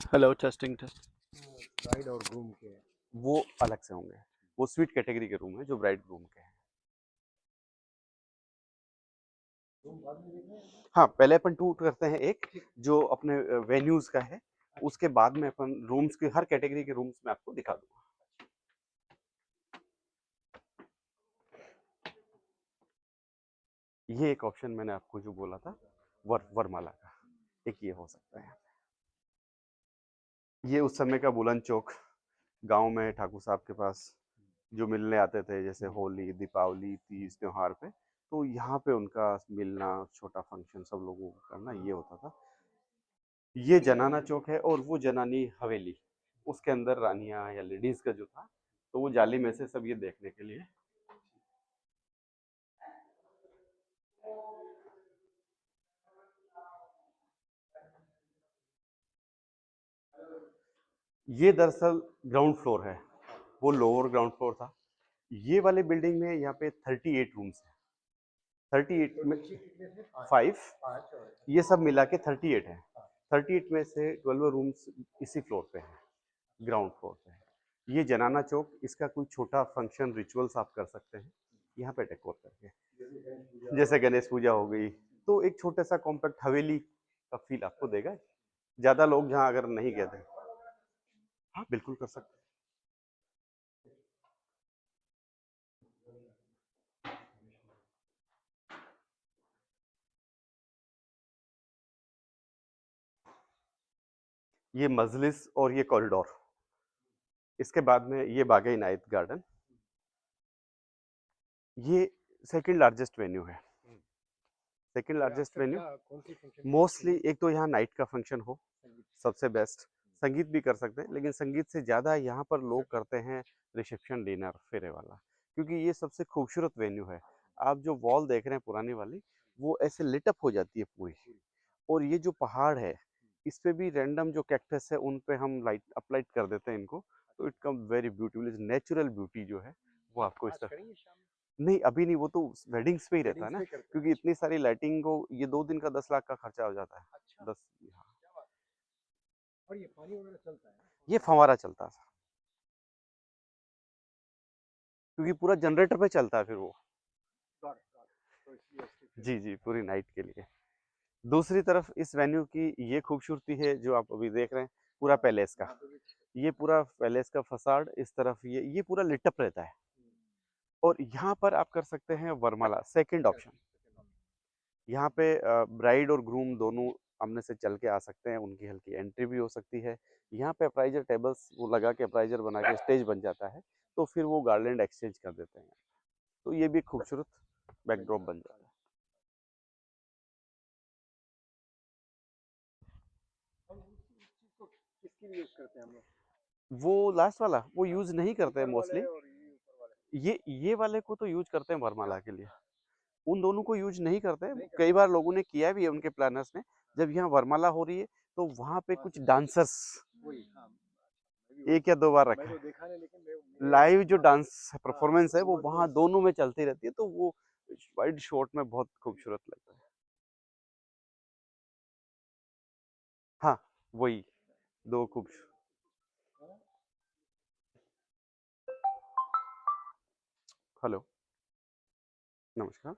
Hello, testing test. Bride और groom के वो अलग से होंगे। वो स्वीट कैटेगरी के रूम है जो ब्राइड ग्रूम के हैं। रूम बाद में देखना है। हाँ, पहले अपन टूर करते हैं एक जो अपने वेन्यूज का है। उसके बाद में अपन रूम्स के हर कैटेगरी के रूम्स में आपको दिखा दूंगा। ये एक ऑप्शन मैंने आपको जो बोला था वरमाला का, एक ये हो सकता है। ये उस समय का बुलंद चौक, गांव में ठाकुर साहब के पास जो मिलने आते थे, जैसे होली, दीपावली, तीज त्योहार पे, तो यहाँ पे उनका मिलना, छोटा फंक्शन सब लोगों को करना, ये होता था। ये जनाना चौक है और वो जनानी हवेली, उसके अंदर रानियां या लेडीज का जो था, तो वो जाली में से सब ये देखने के लिए। ये दरअसल ग्राउंड फ्लोर है, वो लोअर ग्राउंड फ्लोर था। ये वाले बिल्डिंग में यहाँ पे 38 रूम्स है। 38 में नीचे कितने थे? 5, पाँच और ये सब मिला के 38 है। 38 में से 12 रूम्स इसी फ्लोर पे हैं, ग्राउंड फ्लोर पे है। ये जनाना चौक, इसका कोई छोटा फंक्शन रिचुअल्स आप कर सकते हैं यहाँ पे डेकोर करके, जैसे गणेश पूजा हो गई, तो एक छोटा सा कॉम्पैक्ट हवेली का फील आपको देगा। ज्यादा लोग जहाँ अगर नहीं गए थे, हाँ बिल्कुल कर सकते हैं। ये मजलिस और ये कॉरिडोर, इसके बाद में ये बागा इनायत गार्डन, ये सेकंड लार्जेस्ट वेन्यू है। सेकंड लार्जेस्ट वेन्यू कौन सी फंक्शन मोस्टली, एक तो यहाँ नाइट का फंक्शन हो, संगीत सबसे बेस्ट। संगीत भी कर सकते हैं, लेकिन संगीत से ज़्यादा यहाँ पर लोग करते हैं रिसेप्शन डिनर फेरे वाला, क्योंकि ये सबसे खूबसूरत वेन्यू है। आप जो वॉल देख रहे हैं पुरानी वाली, वो ऐसे लिटअप हो जाती है पूरी। और ये जो पहाड़ है, इस पे भी रैंडम जो कैक्टस है उन पे हम लाइट अप्लाइट कर देते हैं इनको, तो it come very beautiful. Natural beauty जो है वो आपको इस आज तरह। करेंगे शाम नहीं अभी नहीं, वो तो वेडिंग्स पे ही में रहता है वेडिंग्स ना, में करते हैं। क्योंकि इतनी सारी लाइटिंग को ये 2 दिन का 10 लाख का खर्चा हो जाता है। अच्छा 10, हाँ। क्या बात है। और ये पानी वगैरह चलता है ना? ये फंवारा चलता था, क्योंकि पूरा जनरेटर पे चलता है फिर वो। गॉड तो इसलिए उसकी फिर जी जी, पूरी नाइट के लिए। दूसरी तरफ इस वेन्यू की ये खूबसूरती है जो आप अभी देख रहे हैं, पूरा पैलेस का। यहाँ पे भी ये पूरा पैलेस का फसाड इस तरफ, ये पूरा लिटअप रहता है। और यहाँ पर आप कर सकते हैं वरमाला, सेकंड ऑप्शन। यहाँ पे ब्राइड और ग्रूम दोनों आमने से चल के आ सकते हैं, उनकी हल्की एंट्री भी हो सकती है। यहाँ पे अप्राइजर टेबल्स वो लगा के, अप्राइजर बना के स्टेज बन जाता है, तो फिर वो गार्लैंड एक्सचेंज कर देते हैं, तो ये भी खूबसूरत बैकड्रॉप बन जाता है। हम उस चीज को किसके लिए यूज करते हैं हम लोग? वो लास्ट वाला वो यूज नहीं करते हैं ऊपर वाले मोस्टली। और ये ऊपर वाले ये वाले को तो यूज करते हैं वरमाला के लिए, उन दोनों को यूज नहीं करते हैं। नहीं कई करते बार लोगों ने किया भी है, उनके प्लानर्स ने, जब यहाँ वरमाला हो रही है तो वहां पे वहाँ कुछ से डांसर्स वही हाँ मैं भी वही 1 या 2 बार मैं रखा तो है। देखा नहीं लेकिन मैं लाइव जो हाँ डांस हाँ परफॉर्मेंस है वो वो तो वहां दोनों में चलती रहती है, तो वो वाइड शॉट में बहुत खूबसूरत लगता है। हाँ, वही दो खूब। हेलो, नमस्कार।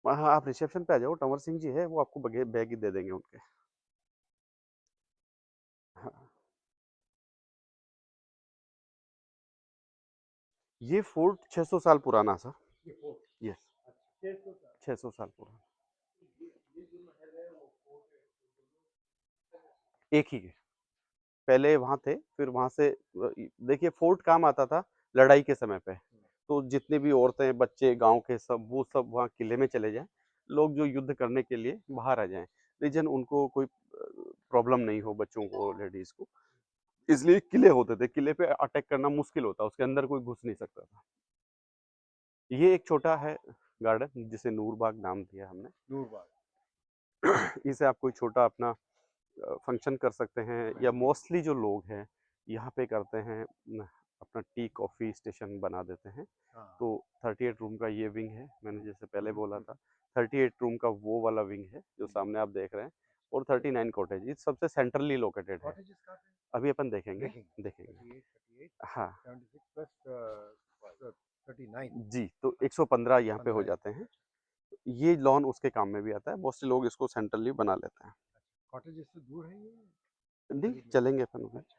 हाँ, आप रिसेप्शन पे आ जाओ, टंवर सिंह जी है, वो आपको बैग ही दे देंगे उनके। हाँ, ये फोर्ट 600 साल पुराना सर। ये फोर्ट यस, अच्छा 600 600 साल पुराना। ये जो महल है वो फोर्ट है एक ही है, पहले वहाँ थे, फिर वहाँ से देखिए फोर्ट काम आता था लड़ाई के समय पे, तो जितने भी औरतें बच्चे गांव के सब, वो सब वहाँ किले में चले जाएं, लोग जो युद्ध करने के लिए बाहर आ जाएं, रीजन उनको कोई प्रॉब्लम नहीं हो, बच्चों को, लेडीज को, इसलिए किले होते थे। किले पे अटैक करना मुश्किल होता, उसके अंदर कोई घुस नहीं सकता था। ये एक छोटा है गार्डन जिसे नूरबाग नाम दिया हमने। नूरबाग इसे आप कोई छोटा अपना फंक्शन कर सकते हैं, या मोस्टली जो लोग हैं यहाँ पे करते हैं अपना टी कॉफ़ी स्टेशन बना देते हैं। हाँ तो 38 रूम का ये विंग है, मैंने जैसे पहले बोला था। 38 रूम का वो वाला विंग है जो सामने आप देख रहे हैं, और 39 कॉटेज, ये सबसे सेंट्रली लोकेटेड है। कॉटेजेस कहाँ पे अभी अपन देखेंगे देखेंगे? देखेंगे 38, 38, हाँ 76 प्लस 39, जी, तो 115 यहाँ पे हो 15 जाते हैं। ये लॉन उसके काम में भी आता है, बहुत से लोग इसको सेंट्रली बना लेते हैं। कॉटेजेस से दूर है ये? नहीं करीब में? चलेंगे अपन उधर। अच्छा।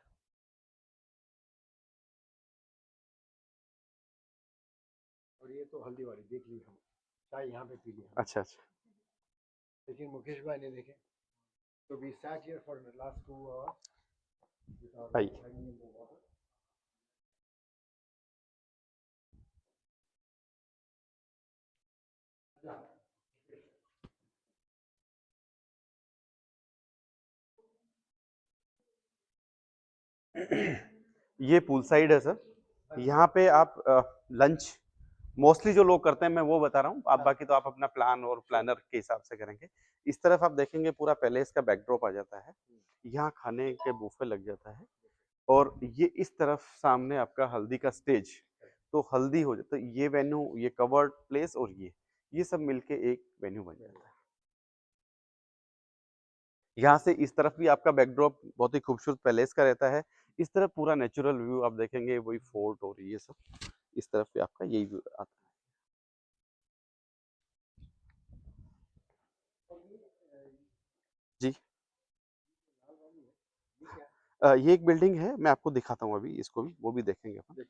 और ये तो हल्दी वाली देख ली हम, चाय यहाँ पे पी ली हमने, अच्छा अच्छा लेकिन मुकेश भाई ने देखे तो we sat here for the last 2 hours without आइए। hanging in the water. ये पूल साइड है सर। यहाँ पे आप लंच मोस्टली जो लोग करते हैं, मैं वो बता रहा हूँ, आप बाकी तो आप अपना प्लान और प्लानर के हिसाब से करेंगे। इस तरफ आप देखेंगे पूरा पैलेस का बैकड्रॉप आ जाता है, यहाँ खाने के बुफे लग जाता है, और ये इस तरफ सामने आपका हल्दी का स्टेज, तो हल्दी हो जाता है। ये वेन्यू, ये कवर्ड प्लेस और ये सब मिलके एक वेन्यू बन जाता है। यहाँ से इस तरफ भी आपका बैकड्रॉप बहुत ही खूबसूरत पैलेस का रहता है। इस तरफ पूरा नेचुरल व्यू आप देखेंगे, वही फोर्ट और ये सब, इस तरफ भी आपका यही व्यू आता है। जी ये एक बिल्डिंग है, मैं आपको दिखाता हूँ अभी इसको भी, वो भी देखेंगे अपन।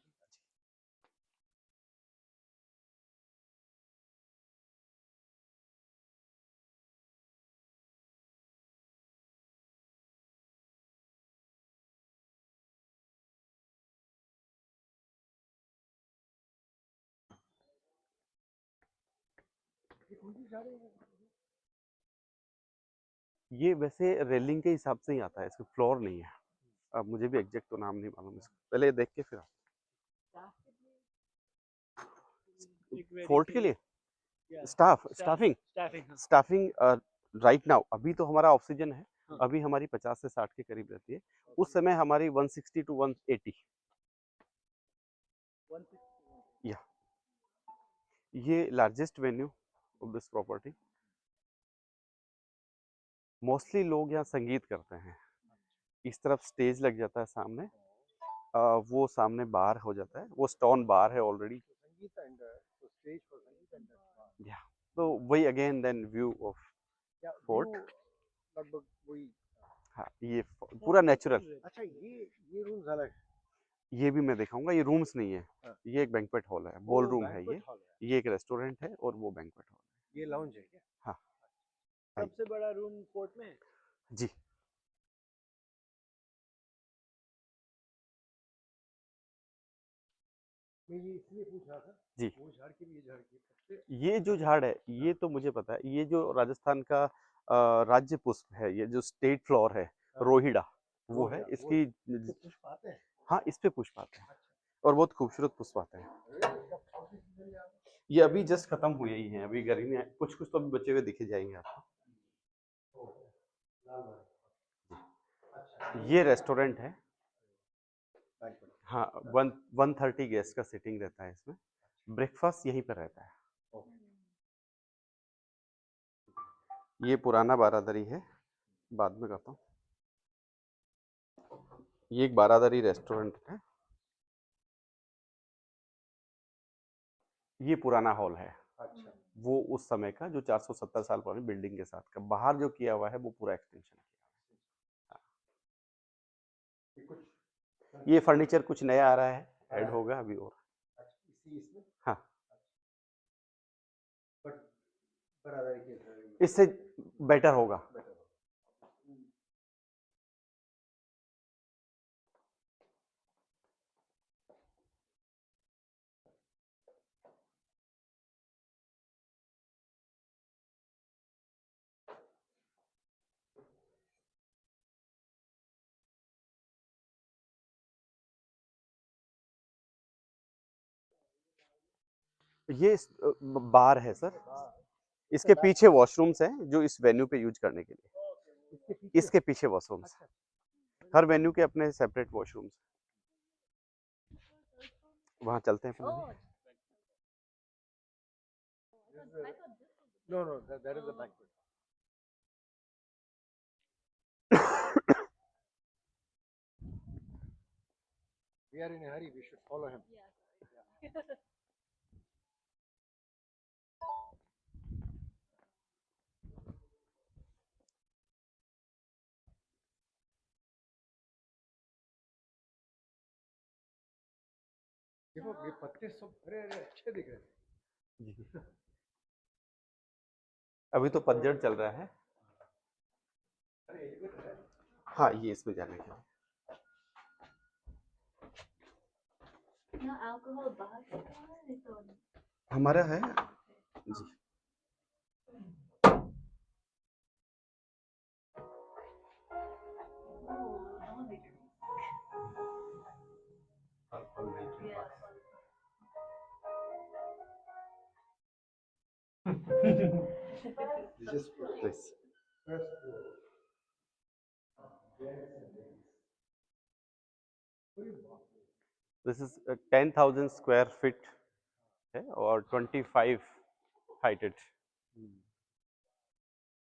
ये वैसे रेलिंग के हिसाब से ही आता है, इसका फ्लोर नहीं है। अब मुझे भी एग्जैक्ट तो नाम नहीं मालूम इसका, पहले ये देख के फिर फोर्ट के लिए स्टाफिंग राइट नाउ अभी तो हमारा ऑक्सीजन है, अभी हमारी 50 से 60 के करीब रहती है। उस समय हमारी 160 टू 180। या ये largest venue of this property. Mostly लोग यहाँ संगीत करते हैं। इस तरफ स्टेज लग जाता है सामने, वो सामने बार हो जाता है, वो स्टोन बार है ऑलरेडी। संगीत एंड तो स्टेज फॉर संगीत एंड या तो वही again then view of fort. लगभग वही। हाँ ये पूरा नेचुरल। अच्छा, ये रूम्स अलग है? ये भी मैं दिखाऊंगा, ये रूम्स नहीं है। हाँ। ये एक बैंक्वेट हॉल है, बॉल रूम है बैंक्वेट हॉल है। ये एक रेस्टोरेंट है और वो बैंक्वेट हॉल है। ये लाउंज है क्या? हाँ सबसे बड़ा रूम फोर्ट में है? जी। मैं ये इसलिए पूछ रहा था, जी वो झाड़ के लिए झाड़ के सबसे ये जो झाड़ है ये तो मुझे पता है, ये जो राजस्थान का राज्य पुष्प है, ये जो स्टेट फ्लावर है रोहिड़ा, वो है इसकी। पुष्प आते हैं? हाँ इस पे पुष्प आते हैं और बहुत खूबसूरत पुष्प आते हैं। ये अभी जस्ट खत्म हुए ही हैं, अभी गर्मी में कुछ कुछ तो अभी बचे हुए दिखे जाएंगे आपको। ये रेस्टोरेंट है। हाँ 130 गेस्ट का सीटिंग रहता है इसमें, ब्रेकफास्ट यहीं पर रहता है। ये पुराना बारादरी है, बाद में कहता हूँ। ये एक बारादरी रेस्टोरेंट है। ये पुराना हॉल है। अच्छा। वो उस समय का जो 470 साल पुरानी बिल्डिंग के साथ का, बाहर जो किया हुआ है वो पूरा एक्सटेंशन किया हुआ है। ये फर्नीचर कुछ नया आ रहा है, ऐड होगा अभी और। इसमें हाँ बरादरी के इससे बेटर होगा। ये बार है सर, इसके पीछे वॉशरूम्स हैं जो इस वेन्यू पे यूज करने के लिए। इसके पीछे वॉशरूम्स, हर वेन्यू के अपने सेपरेट वॉशरूम्स। वहाँ चलते हैं अपन। No, no, that is the banquet. We are in a hurry. We should follow him. देखो ये पत्ते सब अरे अरे अच्छे दिख रहे हैं। जी अभी तो पतझड़ चल रहा है। अरे ये तो है। हाँ ये इसमें जाने के लिए No alcohol vodka ito. हमारा है जी। This is Please. first floor. This is 10,000 square feet है और 25 हाइटेड।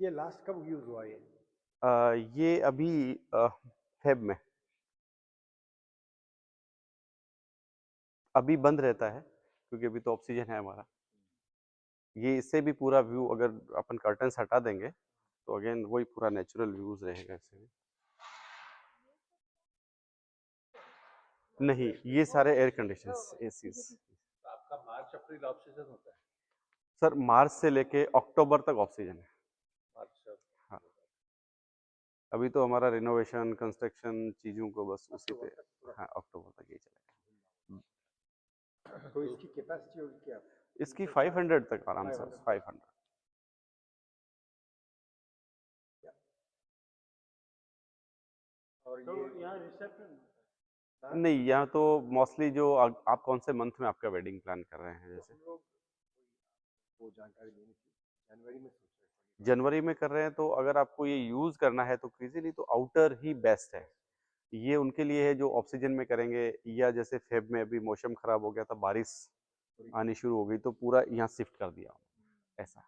ये लास्ट कब यूज हुआ ये? ये अभी फेब में अभी बंद रहता है क्योंकि अभी तो ऑक्सीजन है हमारा। ये इससे भी पूरा व्यू अगर अपन कर्टन्स हटा देंगे तो अगेन वही पूरा नेचुरल व्यूज रहेगा इससे भी। नहीं ये सारे एयर कंडीशंस एसीज। आपका मार्च अप्रैल ऑफ सीजन होता है? सर मार्च से लेके अक्टूबर तक ऑक्सीजन है। मार्च हाँ अभी तो हमारा रिनोवेशन कंस्ट्रक्शन चीज़ों को बस उसी पे हाँ अक्टूबर तक ही चलेगा। तो इसकी कैपेसिटी होगी क्या? इसकी 500 तक आराम से 500। और तो ये यहाँ रिसेप्शन नहीं यहाँ तो मोस्टली जो आप कौन से मंथ में आपका वेडिंग प्लान कर रहे हैं? जैसे लोग वो जानकारी लेनी थी। जनवरी में सोच रहे हैं। जनवरी में कर रहे हैं तो अगर आपको ये यूज़ करना है तो इजीली तो आउटर ही बेस्ट है। ये उनके लिए है जो ऑक्सीजन में करेंगे या जैसे फेब में अभी मौसम खराब हो गया था, बारिश आनी शुरू हो गई तो पूरा यहाँ शिफ्ट कर दिया ऐसा।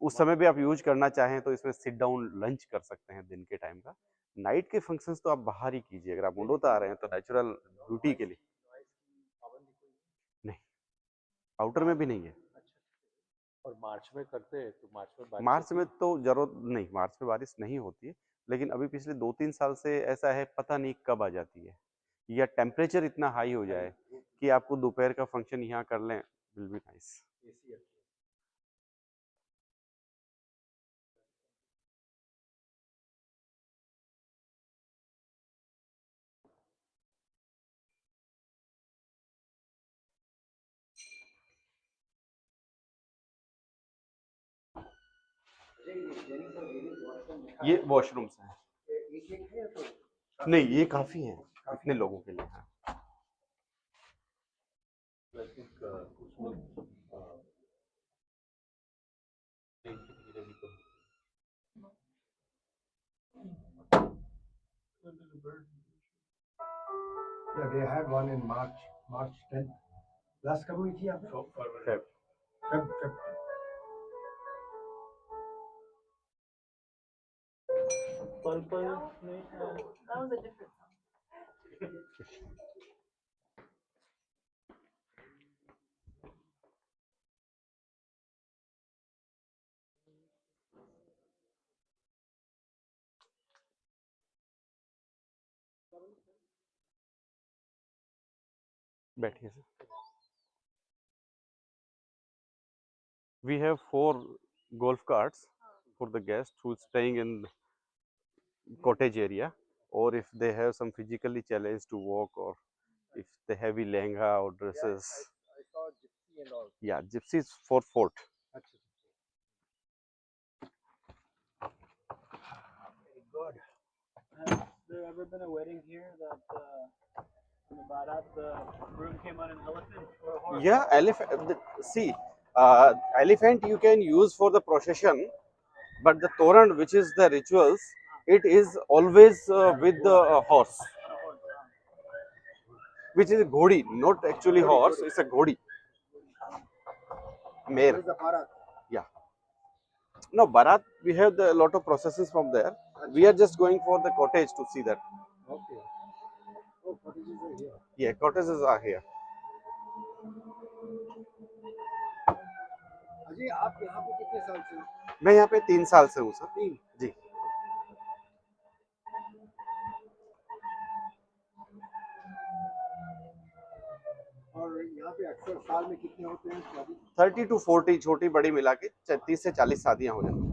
उस समय भी आप यूज करना चाहें तो इसमें सिट डाउन लंच कर सकते हैं दिन के टाइम का। नाइट के फंक्शंस तो आप बाहर ही कीजिए। अगर आप मुंडोता आ रहे हैं तो नेचुरल ब्यूटी के लिए नहीं, आउटर में भी नहीं है। और मार्च में करते हैं तो मार्च में बारिश मार्च होती में है? तो जरूरत नहीं, मार्च में बारिश नहीं होती है, लेकिन अभी पिछले 2-3 साल से ऐसा है पता नहीं कब आ जाती है या टेम्परेचर इतना हाई हो जाए कि आपको दोपहर का फंक्शन यहाँ कर लें, विल बी नाइस। एसी है। ये वॉशरूम्स हैं। एक है तो नहीं ये काफी है इतने लोगों के लिए। हाँ I think, उसमें, Yeah, they had one in March 10th. Last कब हुई थी आपने? Feb. Feb. That was a different song. बैठिए sir. We have 4 golf carts for the guests who is staying in cottage area, or if they have some physically challenged to walk, or if they heavy lehenga or dresses. I saw gypsy and all. Yeah, gypsies for fort. अच्छा. Very good. Has there ever been a wedding here that on the Barat the groom came on an elephant or a horse? Yeah, elephant. See, elephant you can use for the procession, but the toran, which is the rituals, it is always with the horse, which is a ghodi, not actually horse. It's a ghodi. Mare. Where's the Bharat? Yeah. No, Bharat, we have the lot of processes from there. We are just going for the cottage to see that. Okay. Oh, cottages are here. Yeah, cottages are here. Ajay आप यहाँ पे कितने साल से हो? मैं यहाँ पे 3 साल से हूँ सर। 3 जी। और यहाँ पे अक्सर साल में कितने होते हैं शादी? 30 to 40 छोटी बड़ी मिला के 30 से 40 शादियां हो जाती हैं।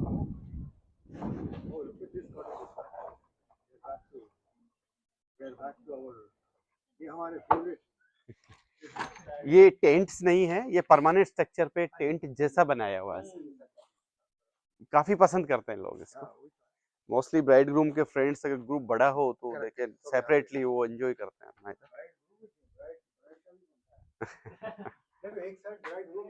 Oh, look at this cottage. We're back to our. ये हमारे favorite. ये टेंट्स नहीं है, ये परमानेंट स्ट्रक्चर पे टेंट जैसा बनाया हुआ है। काफी पसंद करते हैं लोग इसको। मोस्टली ब्राइड ग्रूम के फ्रेंड्स अगर ग्रुप बड़ा हो तो देखे सेपरेटली वो एंजॉय करते हैं। देखो एक side bride room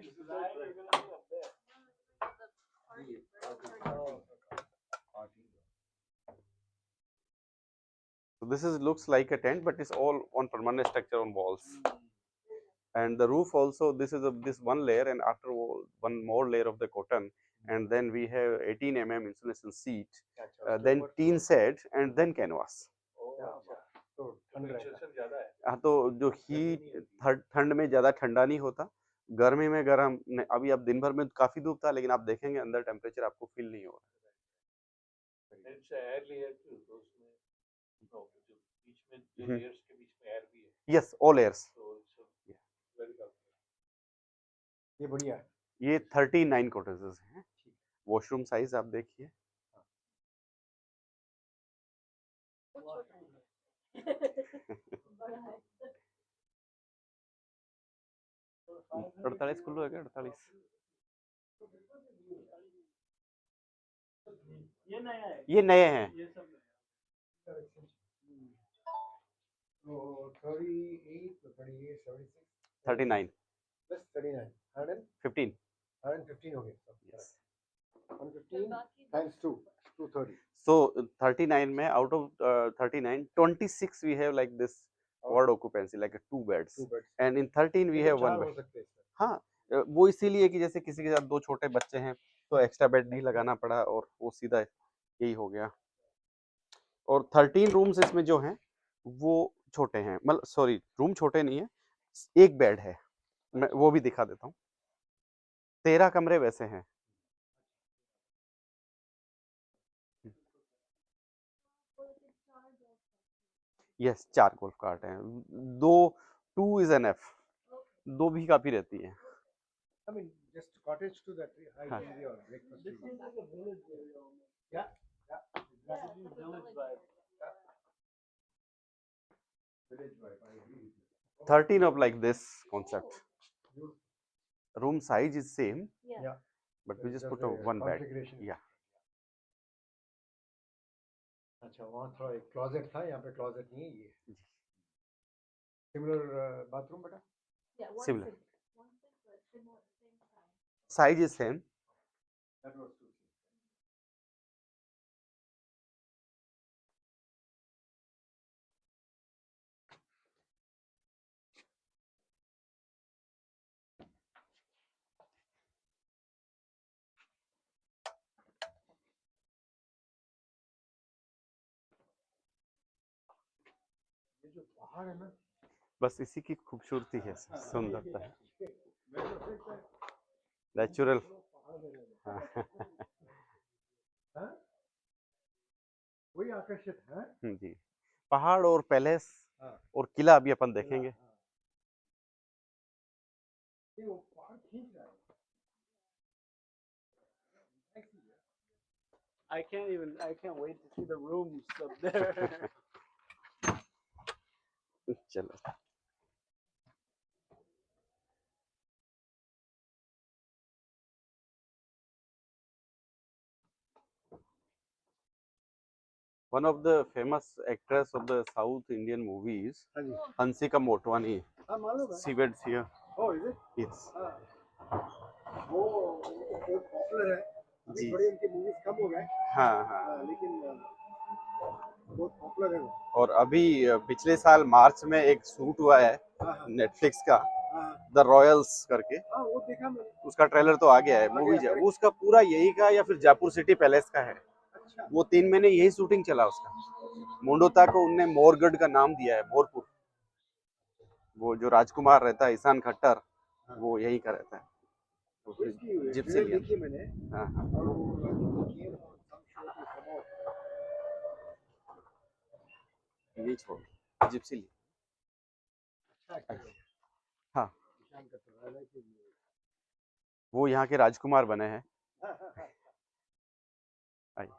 So this is looks like a tent, but it's all on permanent structure on walls. And the roof also, this is this one layer, and after one more layer of the cotton, and then we have 18 mm insulation sheet, then tin set, and then canvas. तो ठंड रहता है। ज्यादा है। हाँ, तो जो heat ठंड में ज्यादा ठंडा नहीं होता, गर्मी में गर्म। अभी अब दिन भर में काफी धूप था, लेकिन आप देखेंगे अंदर टेम्परेचर आपको फील नहीं हो रहा। It's a air layer too, तो उसमें जो बीच में जो layers के बीच में air भी है। Yes, all layers. So it's very comfortable. ये बढ़िया है। ये 39 cottages हैं। वॉशरूम साइज आप देखिए। बड़ा है। 48 खुल्लो है क्या? 48 ये नया है। ये नए हैं। ये सब नया तो 38 38 76 39 प्लस 39 15 115 हो गए सब। yes. 115 times 2 230. So 39 में out of 39 26 we have like this ward occupancy like 2 beds, 2 beds. and in 13 we have 1 हो bed. सकते हैं इसमें। हाँ, वो इसीलिए कि जैसे किसी के साथ 2 छोटे बच्चे हैं तो एक्स्ट्रा बेड नहीं लगाना पड़ा और वो सीधा यही हो गया। और 13 रूम्स इसमें जो हैं वो छोटे हैं, मतलब सॉरी रूम छोटे नहीं है, एक बेड है। मैं वो भी दिखा देता हूँ। 13 कमरे वैसे हैं। यस 4 गोल्फ कार्ट हैं। 2 इज एनफ, 2 भी काफी रहती हैं। I mean just cottage to that high हाँ। area or breakfast. This seems like a village area almost. Yeah. This is village vibe. Village vibe. I agree with you. 13 of like this concept. Room size is same, Yeah. but we just put the one bed. configuration. Yeah. अच्छा वहाँ थोड़ा एक closet था, यहाँ पे closet नहीं है ये। Similar bathroom बेटा? Yeah, one Similar. sink. One sink, but similar, same size. Size is same. That was 2 sinks. ये जो पहाड़ है ना, बस इसी की खूबसूरती है, सुंदरता है। नेचुरल। हाँ? वही आकर्षित है। जी, पहाड़ और पैलेस हाँ। और किला अभी अपन देखेंगे। ये वो पहाड़ खींच रहा है। I can't wait to see the rooms up there. चलो। One of the famous actress of the South Indian movies, हाँ जी। Hansika Motwani, हाँ मालूम है। she weds here. Oh, is it? Yes. हाँ। वो बहुत पॉपुलर है। अभी जी। थोड़ी उनकी मूवीज कम हो गए। हाँ हाँ। लेकिन बहुत पॉपुलर है वो। और अभी पिछले साल मार्च में एक शूट हुआ है हाँ हाँ। नेटफ्लिक्स का, हाँ द रॉयल्स करके, हाँ वो देखा मैंने। उसका ट्रेलर तो आ गया है। मूवी वो उसका पूरा यही का या फिर जयपुर सिटी पैलेस का है। अच्छा वो 3 महीने यही शूटिंग चला उसका। मुंडोता को उनने मोरगढ़ का नाम दिया है, मोरपुर। वो जो राजकुमार रहता है ईशान खट्टर, वो यही का रहता है। तो फिर इसकी वीडियो जिप्सिलियन। देखी मैंने। हाँ हाँ। और वो game और some show to promote। ये छोड़ जिप्सिलियन। अच्छा actor है। हाँ, ईशान कट्टर, I like his movie। वो यहाँ के राजकुमार बने हैं। आइए।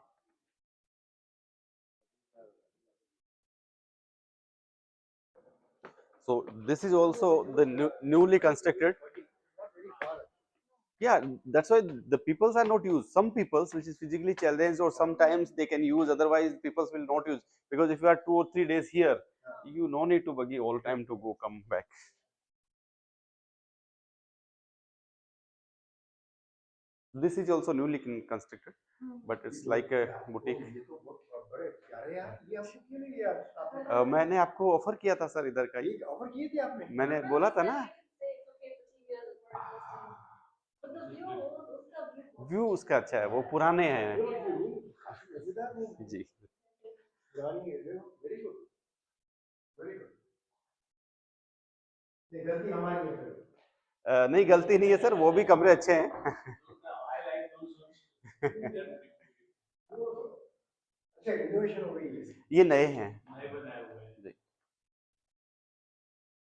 So this is also the newly constructed. Yeah, that's why the peoples are not used. Some peoples which is physically challenged or sometimes they can use, otherwise peoples will not use, because if you are 2 or 3 days here, you no need to buggy all time to go come back. This is also newly constructed, but it's like a boutique. ये तो बहुत बड़े प्यारे यार, ये हमको क्यों नहीं लिया आपने? मैंने आपको ऑफर किया था सर इधर का ही। ये ऑफर किए थे आपने? मैंने बोला था ना, व्यू उसका अच्छा है, वो पुराने हैं काफी मजेदार रूम है। जी। पुरानी है, वेरी गुड, वेरी गुड। ये गलती हमारी है फिर। नहीं गलती नहीं है सर, वो भी कमरे अच्छे हैं। अच्छा इनोवेशन हो गई है। ये नए हैं जी।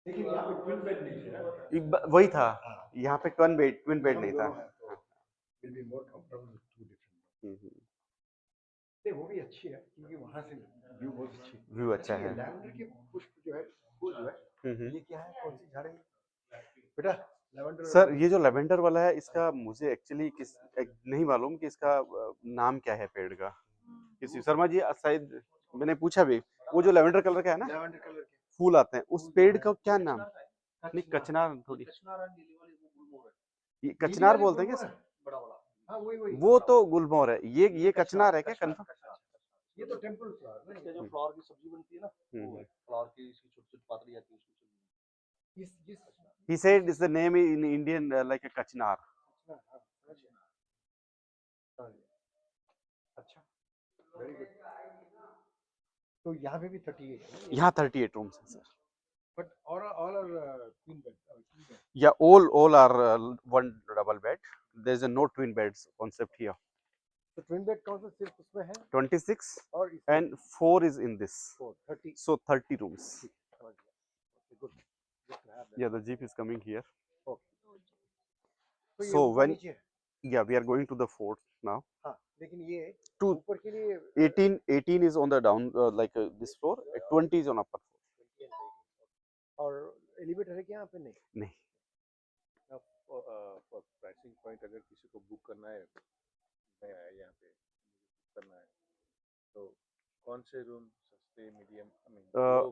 लेकिन यहाँ पे ट्विन बेड नहीं थे ना। वही था, यहाँ पे ट्विन बेड नहीं था। Will be more comfortable with two different rooms। हम्म। नहीं वो भी अच्छी है क्योंकि वहाँ से व्यू बहुत अच्छी है। व्यू अच्छा है। लैवेंडर के पुष्प जो है, फूल जो है, हम्म। ये क्या है, कौन सी झाड़ी है? बेटा लैवेंडर। सर ये जो लेवेंडर वाला है, इसका मुझे एक्चुअली नहीं मालूम कि इसका नाम क्या है पेड़ का। किसी शर्मा जी शायद मैंने पूछा भी, वो जो लेवेंडर कलर का है ना, लैवेंडर कलर के फूल आते हैं, उस पेड़ का क्या नाम? नहीं कचनार थोड़ी, ये कचनार बोलते हैं क्या? बड़ा वाला। हाँ वही वही। वो तो गुलमोहर है, ये कचनार है क्या कंफर्म? ये तो टेंपल फ्लावर ना। इसके जो फ्लावर की सब्जी बनती है ना, वो है फ्लावर की छोटी छोटी पातली आती है उसकी सब्जी। इस He said is the name in Indian like a kachnar. अच्छा वेरी गुड। तो यहाँ पे भी 38 है। यहाँ 38 rooms हैं sir. But all are twin bed. Yeah, all are one double bed. There is a no twin beds concept here. तो twin bed कौन सा सिर्फ उसमें है? 26 और इसमें and 4 is in this. 30। So 30 rooms. Okay, good. Good to have that. Yeah, the jeep is coming here. Okay. तो ये So ऊपर when नीचे है। yeah, we are going to the fort now. हाँ, लेकिन ये Two ऊपर के लिए 18 is on the down like this floor. 20 is on upper floor. और एलिवेटर है क्या यहाँ पे? नहीं। नहीं। फॉर प्राइसिंग पॉइंट अगर किसी को बुक करना है, मैं यहाँ पे करना है, तो कौन से रूम सस्ते मीडियम?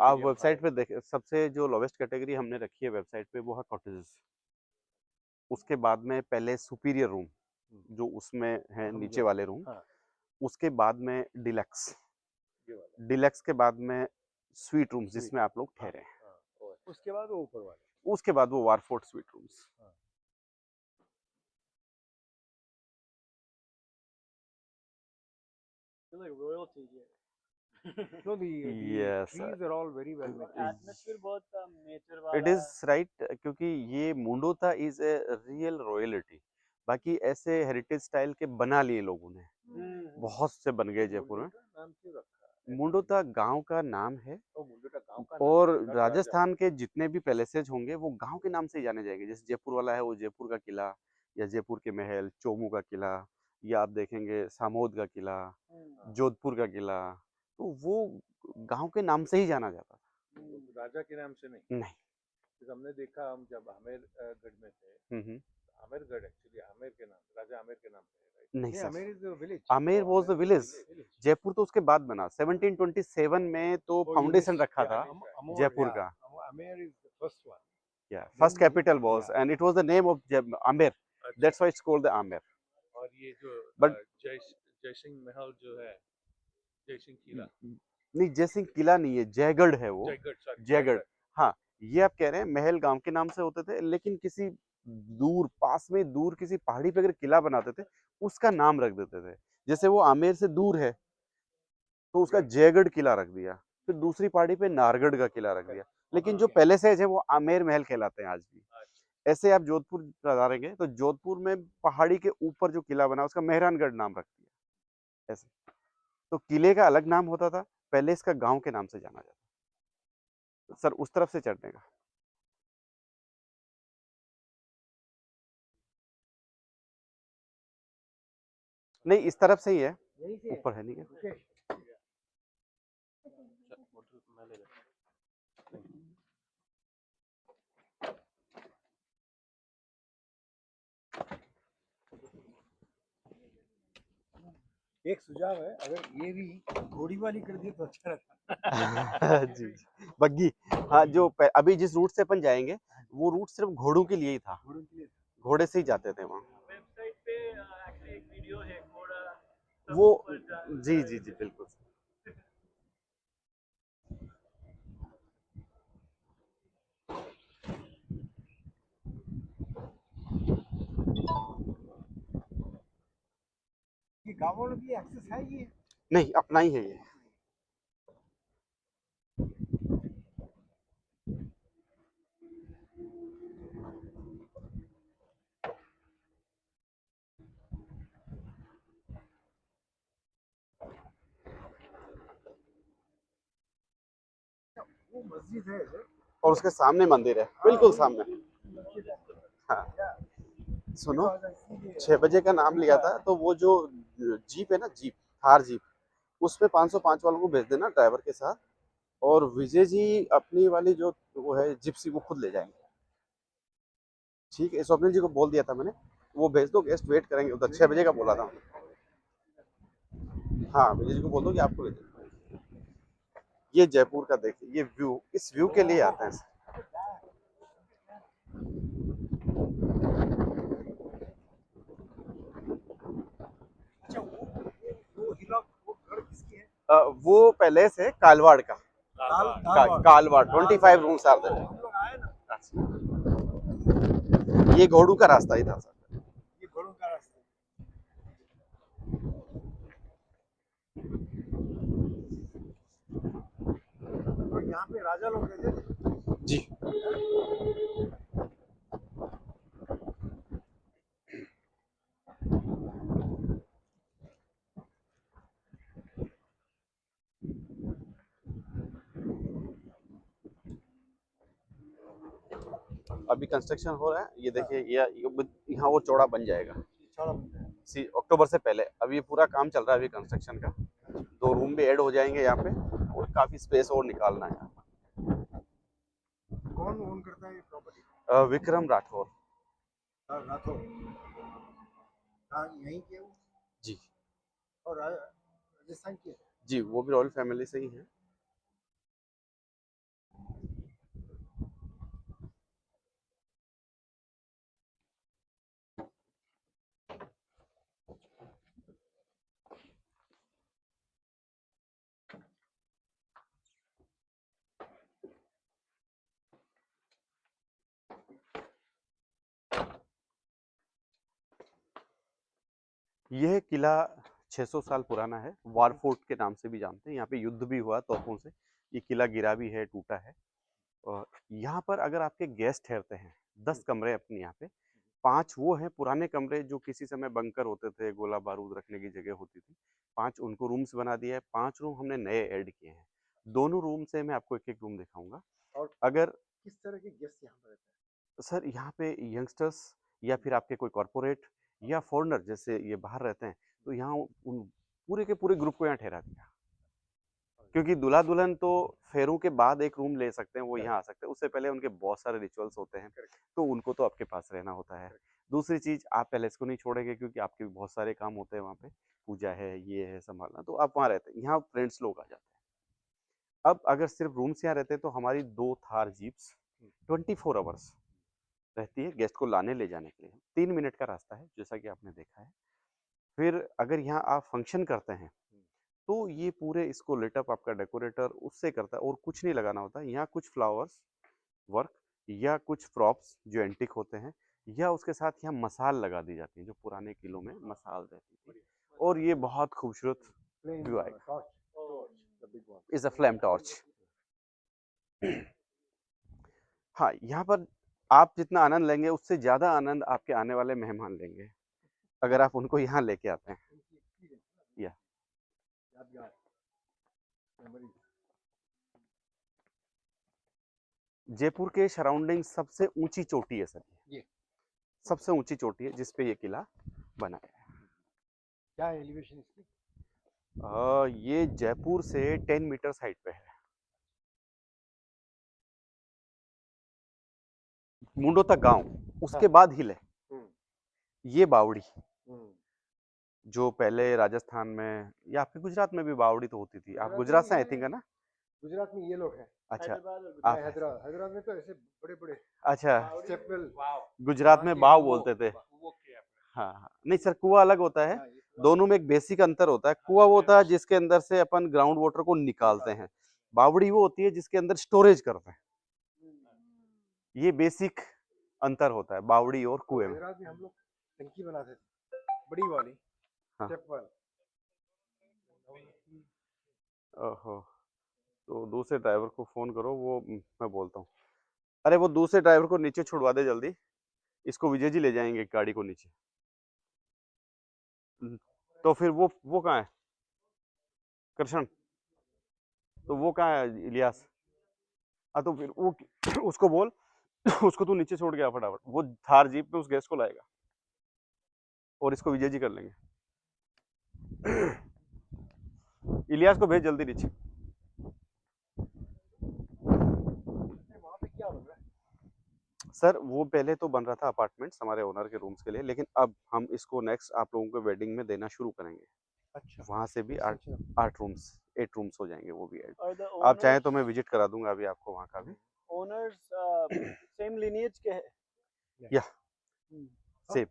आप वेबसाइट पे देख, सबसे जो लोवेस्ट कैटेगरी हमने रखी है वेबसाइट पे वो है कॉटेजेस। उसके बाद में पहले सुपीरियर रूम जो उसमें है नीचे वाले रूम, उसके बाद में डिलक्स के बाद में स्वीट रूम्स जिसमें आप लोग ठहरे हैं, उसके बाद वो ऊपर वाले, उसके बाद वो वारफोर्ट suite rooms. like royalty here. No, the Yes, trees sir. are all very well maintained। Atmosphere बहुत nature वाला इट इज राइट, क्योंकि ये Mundota is a real royalty. बाकी ऐसे हेरिटेज स्टाइल के बना लिए लोगों ने, बहुत से बन गए जयपुर में। नाम क्यों रखा? मुंडोता गांव का नाम है, मुंडोता गांव का और नाम है। राजस्थान के जितने भी पैलेसेज होंगे वो गांव के नाम से ही जाने जाएंगे। जैसे जयपुर वाला है वो जयपुर का किला, या जयपुर के महल, चोमू का किला, या आप देखेंगे सामोद का किला, जोधपुर का किला, तो वो गांव के नाम से ही जाना जाता था। राजा के नाम से नहीं। नहीं। हमने देखा, हम जब आमेरगढ़ में थे, आमेरगढ़ एक्चुअली आमेर के नाम, राजा आमेर के नाम पे है। नहीं sir, Amer is the village. Amer was the village. Jaipur तो उसके बाद बना, 1727 में तो फाउंडेशन रखा था जयपुर का। Amer is the first one. Yeah, first capital was, and it was the name of Amer. That's why it's called the Amer. और ये जो But जयसिंह महल जो है, जयसिंह किला, नहीं जयसिंह किला नहीं है, जयगढ़ है वो। जयगढ़, sorry, जयगढ़, हाँ, ये आप कह रहे हैं महल गांव के नाम से होते थे, लेकिन किसी दूर पास में दूर किसी पहाड़ी पे अगर किला बनाते थे उसका नाम रख देते थे। जैसे वो आमेर से दूर है तो उसका जयगढ़ किला रख दिया, फिर दूसरी पहाड़ी पे नाहरगढ़ का किला रख दिया, लेकिन जो पैलेसेज है वो आमेर महल कहलाते हैं आज भी। ऐसे आप जोधपुर पधारेंगे तो जोधपुर में पहाड़ी के ऊपर जो किला बना उसका मेहरानगढ़ नाम रख दिया। ऐसे तो किले का अलग नाम होता था, पैलेस का गांव के नाम से जाना जाता था। सर उस तरफ से चढ़ने का। नहीं इस तरफ से ही है, यहीं से ऊपर है नहीं क्या? मुकेश एक सुझाव है, अगर ये भी घोड़ी वाली कर दिए तो अच्छा रहता। जी जी। बग्गी, हाँ जो अभी जिस रूट से अपन जाएंगे वो रूट सिर्फ घोड़ों के लिए ही था, घोड़ों के लिए घोड़े से ही जाते थे वहाँ। वेबसाइट पे एक्चुअली एक वीडियो है घोड़ा सब वो ऊपर जा जी जी जी बिल्कुल। ये गाँव वालों की एक्सेस है ये। नहीं अपना ही है ये। वो मस्जिद है इधर। और उसके सामने मंदिर है, बिल्कुल सामने। हाँ सुनो, 6 बजे का नाम लिया था तो वो जो जीप है ना, जीप थार जीप, उसमें 505 वालों को भेज देना ड्राइवर के साथ, और विजय जी अपनी वाली जो वो है जिप्सी वो खुद ले जाएंगे। ठीक है, स्वप्निल जी को बोल दिया था मैंने, वो भेज दो, गेस्ट वेट करेंगे उधर। 6 बजे का बोला था। हाँ विजय जी को बोल दो कि आपको भेज दो। ये जयपुर का देखिए, ये व्यू, इस व्यू के लिए आते हैं। अच्छा वो हिला वो घर किसकी है? वो पैलेस है कालवाड़ का। Kalwar 25 rooms are there. हम लोग आए ना, ये घोड़ू का रास्ता ही था सर। ये घोड़ों का रास्ता। तो यहाँ पे राजा लोग रहते थे। जी अभी कंस्ट्रक्शन हो रहा है, ये देखिए ये यहाँ वो चौड़ा बन जाएगा चौड़ा बनता है। अक्टूबर से पहले। अभी ये पूरा काम चल रहा है अभी कंस्ट्रक्शन का। 2 रूम भी ऐड हो जाएंगे यहाँ पे, और काफी स्पेस और निकालना है। कौन ओन करता है ये प्रॉपर्टी? विक्रम राठौर राठौर। हाँ यहीं के वो। जी। और राजस्थान की है। जी वो भी रॉयल फैमिली से ही है। यह किला 600 साल पुराना है, वार फोर्ट के नाम से भी जानते हैं। यहाँ पे युद्ध भी हुआ तोपों से, ये किला गिरा भी है, टूटा है। और यहाँ पर अगर आपके गेस्ट ठहरते हैं, 10 कमरे अपने यहाँ पे, 5 वो हैं पुराने कमरे जो किसी समय बंकर होते थे, गोला बारूद रखने की जगह होती थी, 5 उनको रूम्स बना दिया है, 5 रूम हमने नए ऐड किए हैं। दोनों रूम से मैं आपको एक-एक रूम दिखाऊंगा। और अगर किस तरह के गेस्ट यहाँ पर रहते हैं? सर यहाँ पे यंगस्टर्स या फिर आपके कोई कॉरपोरेट या फॉरेनर जैसे ये बाहर रहते हैं, तो यहाँ उन पूरे के पूरे ग्रुप को यहाँ ठहरा दिया, क्योंकि दूल्हा दुल्हन तो फेरों के बाद एक रूम ले सकते हैं, वो यहाँ आ सकते हैं, उससे पहले उनके बहुत सारे रिचुअल्स होते हैं, तो उनको तो आपके पास रहना होता है। दूसरी चीज, आप पैलेस को नहीं छोड़ेंगे क्योंकि आपके भी बहुत सारे काम होते हैं वहाँ पे, पूजा है, ये है संभालना, तो आप वहाँ रहते हैं। यहाँ फ्रेंड्स लोग आ जाते हैं। अब अगर सिर्फ रूम्स यहाँ रहते हैं तो हमारी 2 थार जीप्स 24 आवर्स रहती है गेस्ट को लाने ले जाने के लिए। 3 मिनट का रास्ता है जैसा कि आपने देखा है। फिर अगर यहाँ आप फंक्शन करते हैं तो ये पूरे इसको लिट अप आपका डेकोरेटर उससे करता है, और कुछ नहीं लगाना होता। यहाँ कुछ फ्लावर्स वर्क, या कुछ प्रॉप्स जो एंटिक होते हैं, या उसके साथ यहाँ मसाल लगा दी जाती है जो पुराने किलों में मसाल रहती थी, और ये बहुत खूबसूरत Flame व्यू आएगा। torch, the big one. Is a flame torch. हाँ, यहाँ पर आप जितना आनंद लेंगे उससे ज्यादा आनंद आपके आने वाले मेहमान लेंगे अगर आप उनको यहाँ लेके आते हैं। उनकी experience, या यादगार, memories. जयपुर के सराउंडिंग सबसे ऊंची चोटी है सर, ये सबसे ऊंची चोटी है जिस पे ये किला बना है। क्या एलिवेशन इसकी? ये जयपुर से 10 मीटर हाइट पे है। मुंडो तक गांव, उसके बाद हिल है। हम्म, ये बावड़ी हम्म। जो पहले राजस्थान में या आपके गुजरात में भी बावड़ी तो होती थी। आप गुजरात गुजरात में से आई भी थिंक है ना? गुजरात में ये लोग हैं। अच्छा, हैदराबाद और आप मैं हैदराबाद में तो ऐसे बड़े बड़े अच्छा स्टेप वेल। गुजरात में बाव बोलते थे। वो क्या है? हाँ हाँ, नहीं सर, कुआं अलग होता है। हाँ, ये पूरा दोनों में एक बेसिक अंतर होता है। कुआं वो होता है जिसके अंदर से अपन ग्राउंड वाटर को निकालते हैं, बावड़ी वो होती है जिसके अंदर स्टोरेज करते हैं। ये बेसिक अंतर होता है बावड़ी और कुएं में। हैदराबाद में हम लोग टंकी बनाते थे, बड़ी वाली हाँ। Step well. ओहो, तो दूसरे ड्राइवर को फोन करो, वो मैं बोलता हूँ। अरे वो दूसरे ड्राइवर को नीचे छुड़वा दे जल्दी, इसको विजय जी ले जाएंगे गाड़ी को नीचे। तो फिर वो कहाँ है कृष्ण? तो वो कहाँ है इलियास? हाँ तो फिर वो उसको बोल उसको तू नीचे छोड़ गया फटाफट, वो थार जीप पे उस गैस को लाएगा और इसको विजय जी कर लेंगे। इलियास को भेज जल्दी नीचे। वहाँ पे क्या बन रहा है? सर वो पहले तो बन रहा था अपार्टमेंट्स हमारे ओनर के रूम्स के लिए, लेकिन अब हम इसको नेक्स्ट आप लोगों को वेडिंग में देना शुरू करेंगे। अच्छा, वहां से भी extension. 8 रूम्स 8 रूम्स हो जाएंगे वो भी ऐड। और द आप चाहें तो मैं विजिट करा दूंगा अभी आपको वहाँ का भी। ओनर्स सेम लिनिएज के हैं। या हम्म, सेम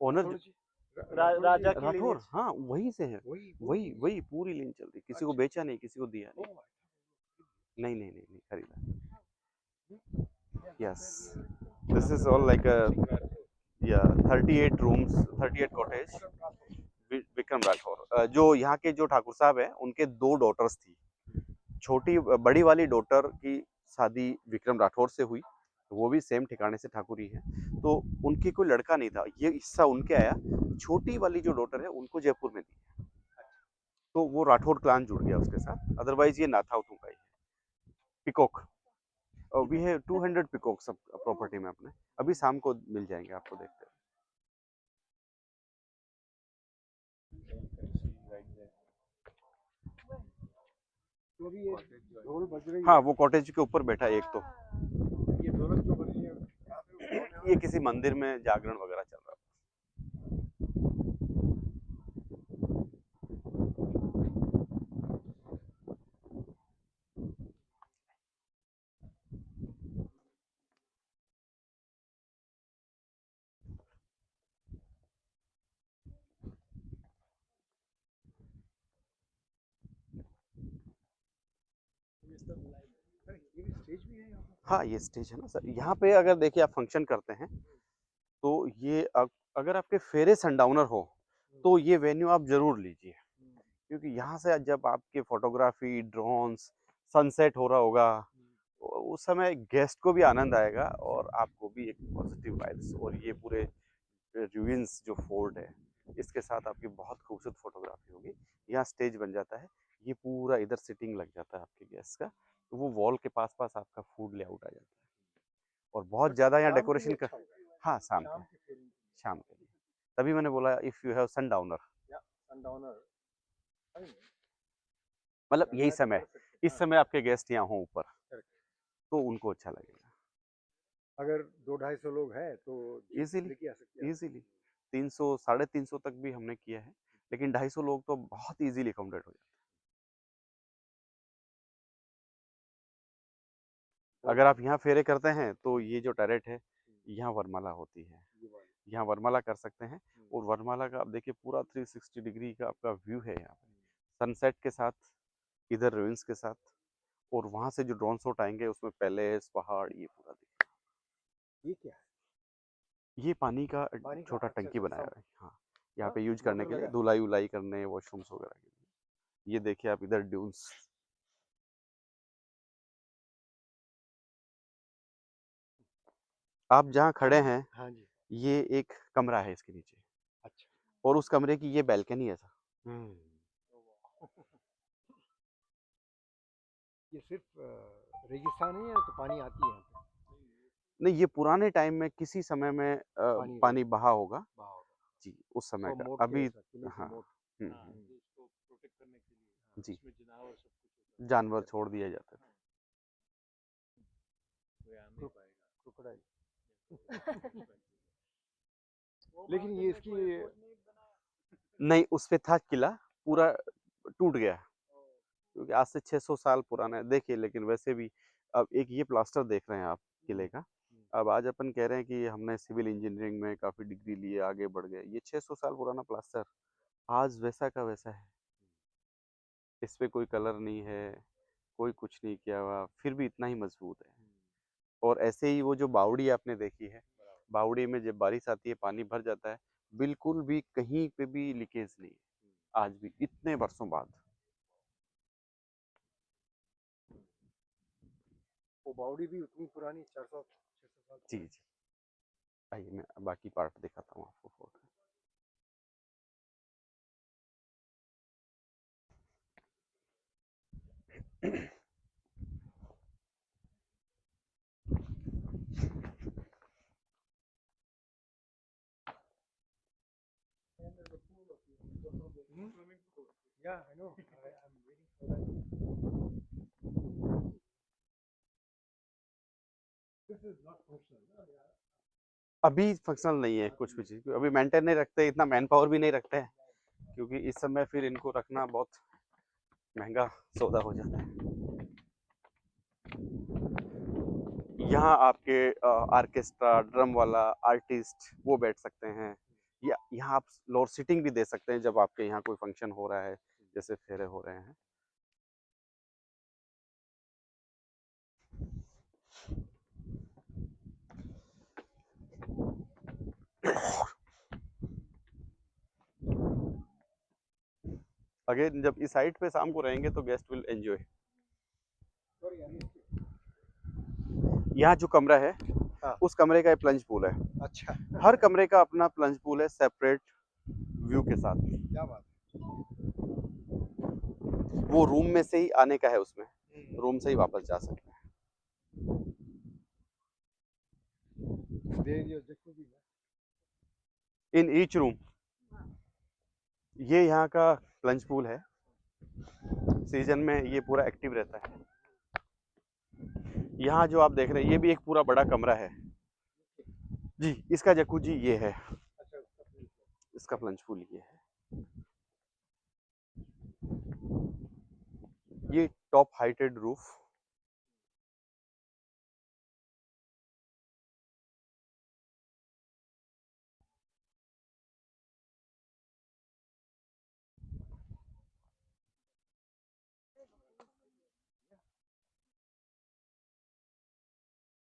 ओनर थोड़ी सी राजा की राठौर, lineage। हाँ वहीं से है। वही पूरी लाइन चल रही, किसी को बेचा नहीं, किसी को दिया नहीं। नहीं खरीदा। Yes, this is all like अ या 38 रूम्स 38 कॉटेज। विक्रम राठौर जो यहाँ के जो ठाकुर साहब हैं, उनके 2 डॉटर्स थी। बड़ी वाली डॉटर की शादी विक्रम राठौर से हुई, वो भी सेम ठिकाने से ठाकुर ही है। तो उनके कोई लड़का नहीं था, ये हिस्सा उनके आया। छोटी वाली जो डॉटर है उनको जयपुर में दी, तो वो राठौर क्लान जुड़ गया उसके साथ। अदरवाइज ये नाथा उठूंगा ही। Peacock, we have 200 peacocks property में अपने। अभी शाम को मिल जाएंगे आपको, देखते हैं। तो भी ये ढोल बज रही हाँ है। वो कॉटेज के ऊपर बैठा है एक तो। ये ढोलक जो बज रही है यहाँ पे ये किसी मंदिर में जागरण वगैरह चल रहा है। अरे, ये भी स्टेज भी है यहाँ पे। हाँ ये स्टेज है ना सर। यहाँ पे अगर देखिए आप फंक्शन करते हैं तो ये अगर आपके फेरे सनडाउनर हो तो ये वेन्यू आप जरूर लीजिए, क्योंकि यहाँ से जब आपके फोटोग्राफी ड्रोन्स सनसेट हो रहा होगा, उस समय गेस्ट को भी आनंद आएगा और आपको भी एक पॉजिटिव वाइब्स। और ये पूरे रूइंस जो फोर्ट है, इसके साथ आपकी बहुत खूबसूरत फोटोग्राफी होगी। यहाँ स्टेज बन जाता है, ये पूरा इधर सिटिंग लग जाता है आपके गेस्ट का, तो वो वॉल के पास पास आपका फूड लेआउट आ जाता है। और बहुत ज्यादा यहाँ शाम के डेकोरेशन लिए का। अच्छा होगा। हाँ शाम के फेरी शाम के लिए, तभी मैंने बोला इफ यू हैव सनडाउनर, या सनडाउनर। मतलब यही समय, इस समय आपके गेस्ट यहाँ हो ऊपर, तो उनको अच्छा लगेगा। अगर 200-250 लोग हैं तो इजीली लेके आ सकते हैं। इजीली 300 350 तक भी हमने किया है, लेकिन 250 लोग तो बहुत इजीली अकोमोडेट हो जाते हैं। अगर आप यहाँ फेरे करते हैं तो ये जो टैरेट है, यहाँ वरमाला होती है, यहाँ वरमाला कर सकते हैं। और वरमाला का आप देखिए पूरा 360 डिग्री का आपका व्यू है यहाँ पे, सनसेट के साथ, इधर रूइंस के साथ, और वहां से जो ड्रोन शॉट आएंगे उसमें पैलेस पहाड़ ये पूरा दिखेगा। ये क्या है? ये पानी का पानी का, छोटा अच्छा, टंकी बनाया हुआ है। हाँ, यहाँ हाँ, पे यूज करने मोटर के लिए लगा है। धुलाई उलाई करने वॉशरूम्स वगैरह के लिए। ये देखिए आप इधर ड्यून्स। आप जहाँ खड़े हैं हाँ जी। ये एक कमरा है इसके नीचे, अच्छा। और उस कमरे की ये बैल्कनी है सर। ये सिर्फ रेगिस्तान है या तो पानी आती है यहाँ पे? नहीं, ये पुराने टाइम में किसी समय में पानी बहा होगा वाह। जी, उस समय तो का। मोट के अभी ऐसा, किले की हाँ, मोट। हाँ, जो उसको प्रोटेक्ट करने के लिए जी, उसमें जनावर सब कुछ होता है, जानवर छोड़ दिए जाते थे। कोई आ नहीं पाएगा। क्रोकोडाइल। वो लेकिन mountain ये में कोई इसकी fort नहीं बनाया? नहीं, उस पे था किला, पूरा टूट गया क्योंकि आज से 600 साल पुराना है। देखिए लेकिन वैसे भी अब एक ये प्लास्टर देख रहे हैं आप किले का। अब आज अपन कह रहे हैं कि हमने सिविल इंजीनियरिंग में काफ़ी डिग्री लिए, आगे बढ़ गए। ये 600 साल पुराना प्लास्टर आज वैसा का वैसा है। इस पे कोई कलर नहीं है, कोई कुछ नहीं किया हुआ, फिर भी इतना ही मजबूत है। और ऐसे ही वो जो बावड़ी आपने देखी है, बावड़ी में जब बारिश आती है पानी भर जाता है, बिल्कुल भी कहीं पे भी लीकेज नहीं है आज भी, इतने वर्षों बाद। वो बावड़ी भी उतनी पुरानी, 400-600 साल जी पुरानी। जी, आइए मैं बाकी पार्ट दिखाता हूँ आपको फोर्ट का। Yeah, I know. I'm waiting for that. This is not functional. No? Yeah. अभी फंक्शनल नहीं है कुछ भी चीज़, अभी मेंटेन नहीं रखते, इतना मैन पावर भी नहीं रखते हैं, क्योंकि इस समय फिर इनको रखना बहुत महंगा सौदा हो जाता है। यहाँ आपके ऑर्केस्ट्रा, ड्रम वाला, आर्टिस्ट वो बैठ सकते हैं, या यहाँ आप लोअर सीटिंग भी दे सकते हैं जब आपके यहाँ कोई फंक्शन हो रहा है, जैसे फेरे हो रहे हैं। अगेन जब इस साइड पे शाम को रहेंगे तो guest will enjoy. Sorry, Anish. यहाँ जो कमरा है हाँ। उस कमरे का प्लंज पूल है। अच्छा, हर कमरे का अपना प्लंज पूल है, सेपरेट व्यू के साथ। क्या बात वो रूम में से ही आने का है, उसमें रूम से ही वापस जा सकते हैं। है। There is your jacuzzi. In each room, ये यहाँ का प्लंज पूल है, सीजन में ये पूरा एक्टिव रहता है। यहाँ जो आप देख रहे हैं ये भी एक पूरा बड़ा कमरा है जी, इसका जकूजी ये है, अच्छा, उसका फिर इसका प्लंज पूल ये है। ये top heighted roof,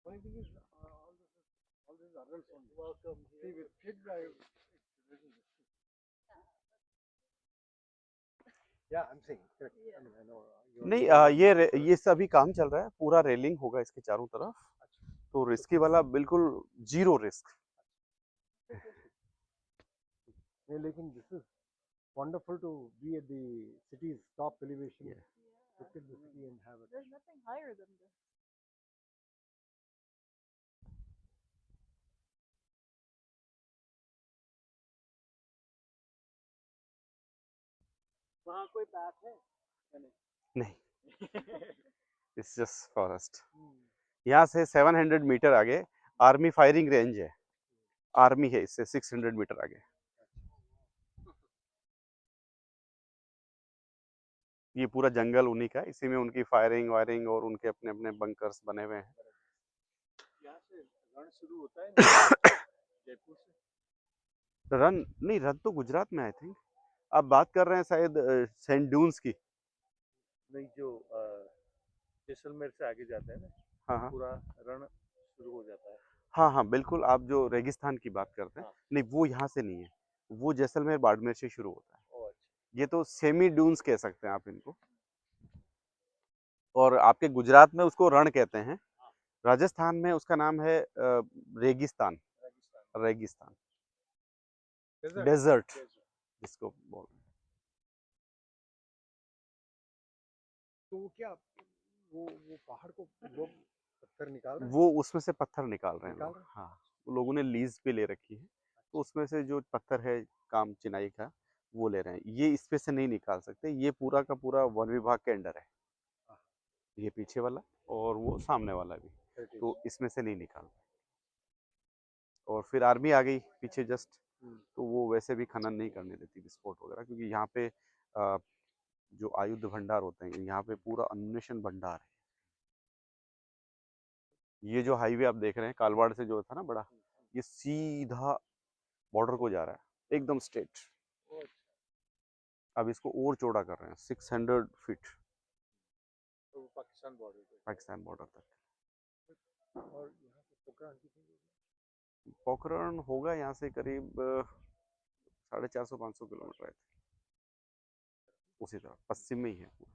Only thing is, all these adults only. Welcome. See, with kids, it's little. Yeah, I'm saying. Correct. I mean, I know. नहीं ये सभी काम चल रहा है, पूरा रेलिंग होगा इसके चारों तरफ, तो रिस्की वाला बिल्कुल जीरो रिस्क। नहीं, लेकिन this is wonderful to be at the city's top elevation. Look at the city and have it. There's nothing higher than this. वहाँ कोई path है? नहीं, इट्स जस्ट फॉरेस्ट। यहाँ से 700 मीटर आगे आर्मी फायरिंग रेंज है, आर्मी है इससे 600 मीटर आगे। ये पूरा जंगल उन्हीं का, इसी में उनकी फायरिंग वायरिंग और उनके अपने अपने बंकर्स बने हुए हैं। यहाँ से रण शुरू होता है ना, जयपुर से। रन नहीं, रन तो गुजरात में आई थिंक। आप बात कर रहे हैं शायद सेंट ड्यून्स की। नहीं, जो जैसलमेर से आगे जाता है ना, हाँ हाँ पूरा रण शुरू हो जाता है। हाँ हाँ बिल्कुल, आप जो रेगिस्तान की बात करते हैं, हाँ। नहीं वो यहाँ से नहीं है, वो जैसलमेर बाड़मेर से शुरू होता है। ओ अच्छा। ये तो सेमी ड्यून्स कह सकते हैं आप इनको, और आपके गुजरात में उसको रण कहते हैं, राजस्थान में उसका नाम है रेगिस्तान, रेगिस्तान। रेगिस्तान, डेजर्ट। Desert desert. जिसको बोलते हैं। तो वो क्या वो पहाड़ को वो पत्थर निकाल रहे हैं? वो उसमें से पत्थर निकाल रहे हैं निकाल लोग, रहे हैं? हाँ, वो लोगों ने लीज पे ले रखी है, तो उसमें से जो पत्थर है काम चिनाई का वो ले रहे हैं। ये इसमें से नहीं निकाल सकते, ये पूरा का पूरा वन विभाग के अंडर है, ये पीछे वाला और वो सामने वाला भी, Heritage। तो इसमें से नहीं निकाल। और फिर आर्मी आ गई पीछे जस्ट, तो वो वैसे भी खनन नहीं करने देती विस्फोट वगैरह, क्योंकि यहाँ पे जो आयुध भंडार होते हैं, यहाँ पे पूरा अन्वेषण भंडार है। ये जो हाईवे आप देख रहे हैं कालवाड़ से जो था ना बड़ा, ये सीधा बॉर्डर को जा रहा है एकदम स्ट्रेट। अब इसको और चौड़ा कर रहे हैं 600 फीट तो पाकिस्तान बॉर्डर पे। पाकिस्तान बॉर्डर तक। और यहाँ से पोखरण कितनी दूर है? पोखरण होगा यहाँ से करीब 450-500 किलोमीटर है, उसी तरह पश्चिम में ही है पूरा।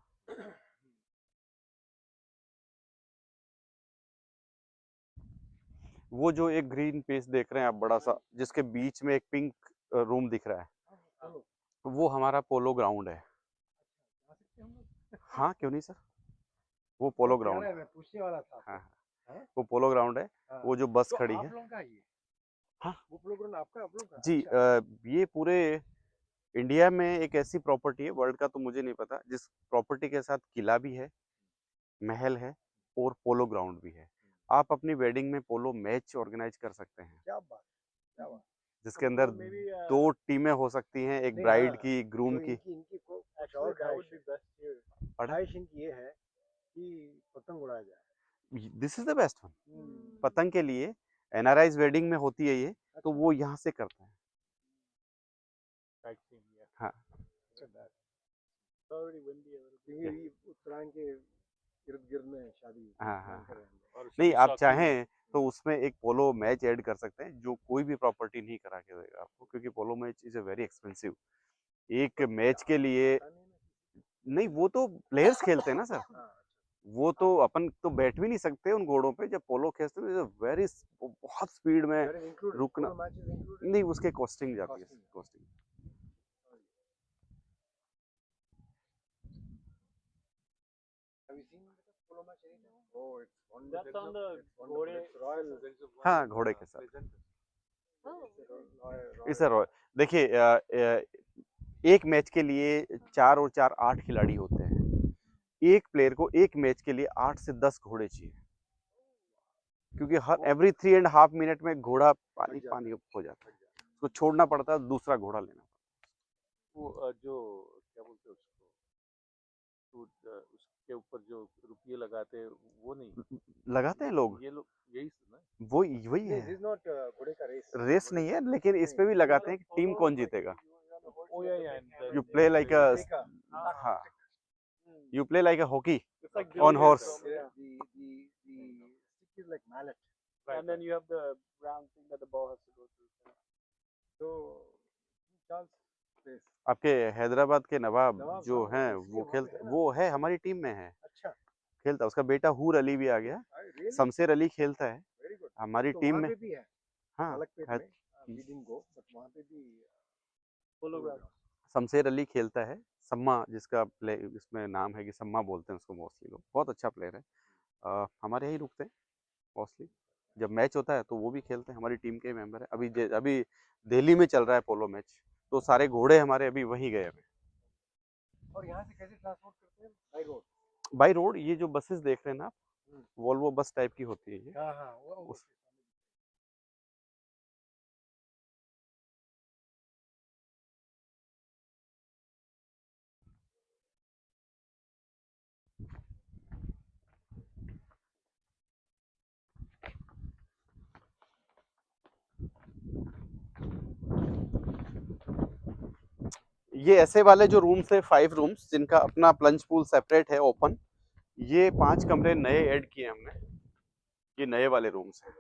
वो जो एक ग्रीन पेज देख रहे हैं आप बड़ा सा, जिसके बीच में एक पिंक रूम दिख रहा है, वो हमारा पोलो ग्राउंड है। जा सकते हैं हम लोग? हाँ क्यों नहीं सर, वो पोलो प्यारा ग्राउंड है, है। मैं पूछने वाला था आपसे। हाँ हाँ? वो पोलो ग्राउंड है, हाँ। वो जो बस तो खड़ी आप है। लोगों का ये? हाँ। वो प्रोग्राम आपका आप लोगों का? जी अच्छा। ये पूरे इंडिया में एक ऐसी प्रॉपर्टी है, वर्ल्ड का तो मुझे नहीं पता, जिस प्रॉपर्टी के साथ किला भी है, महल है और पोलो ग्राउंड भी है। आप अपनी वेडिंग में पोलो मैच ऑर्गेनाइज कर सकते हैं, क्या बात, क्या बात। जिसके अंदर maybe, 2 टीमें हो सकती हैं, एक नहीं, ब्राइड हाँ, की, ग्रूम तो की। इनकी कुछ actually और that would ख्वाहिश be best here. ख्वाहिश इनकी ये है कि पतंग उड़ाया जाए। This is the best one. पतंग के लिए एनआरआईज वेडिंग में होती है ये, तो वो यहाँ से करते हैं। साइट सीइंग या। हाँ It's already windy a little bit. क्योंकि ये उत्तरायण के इर्द गिर्द में शादी हाँ हाँ कर हाँ। रहे हैं। और नहीं उसमें आप शौकीन चाहें तो उसमें एक पोलो मैच ऐड कर सकते हैं, जो कोई भी प्रॉपर्टी नहीं करा के देगा आपको, क्योंकि polo match is a very expensive. एक मैच के लिए नहीं, वो तो प्लेयर्स खेलते हैं ना सर, वो तो अपन तो बैठ भी नहीं सकते उन घोड़ों पे। जब पोलो खेलते हैं वेरी बहुत स्पीड में रुकना नहीं, उसके कॉस्टिंग जाती है, costing. That's on the Gode. हाँ घोड़े के साथ Oh. इस सर देखिए एक मैच के लिए 4 और 4 8 खिलाड़ी होते हैं। एक प्लेयर को एक मैच के लिए 8 से 10 घोड़े चाहिए, क्योंकि हर एवरी 3.5 मिनट में घोड़ा पानी पानी हो जाता है, उसको छोड़ना पड़ता है, दूसरा घोड़ा लेना पड़ता वो जो क्या बोलते हैं उसको, तो उसके ऊपर जो रुपये लगाते हैं वो नहीं है। लगाते हैं लोग, ये लोग यही ना। वही है, घोड़े का रेस रेस नहीं है, लेकिन इस पे भी लगाते हैं कि टीम कौन जीतेगा। Oh yeah, yeah. And You play like a हाँ, you play like a hockey It's like on billiards, horse. so, yeah. the stick is like mallet. And then you have the round thing that the ball has to go through. So Charles plays. आपके हैदराबाद के नवाब नवाब, जो हाँ, हैं इसलिए वो वहाँ पे खेलते, है ना। वो है हमारी टीम में है, अच्छा, खेलता। उसका बेटा हूर अली भी आ गया, really? शमशेर अली खेलता है Very good. हमारी तो टीम वहाँ में। पे भी है, हाँ मलकपेट है, में, we didn't go, but वहाँ पे भी Polo ground. शमशेर अली खेलता है, सम्मा जिसका प्ले इसमें नाम है कि सम्मा बोलते हैं उसको मोस्टली लोग, बहुत अच्छा प्लेयर है। हमारे यहीं रुकते हैं मोस्टली, जब मैच होता है तो वो भी खेलते हैं, हमारी टीम के मेंबर है। अभी दिल्ली में चल रहा है पोलो मैच, तो सारे घोड़े हमारे अभी वहीं गए हुए। और यहाँ से कैसे ट्रांसपोर्ट करते हैं? By road. बाई रोड, ये जो बसेस देख रहे हैं ना आप, वोल्वो बस टाइप की होती है ये, हाँ हाँ, वो उस ये ऐसे वाले जो रूम्स है 5 रूम्स, जिनका अपना प्लंज पूल सेपरेट है ओपन, ये 5 कमरे नए ऐड किए हमने, ये नए वाले रूम्स हैं।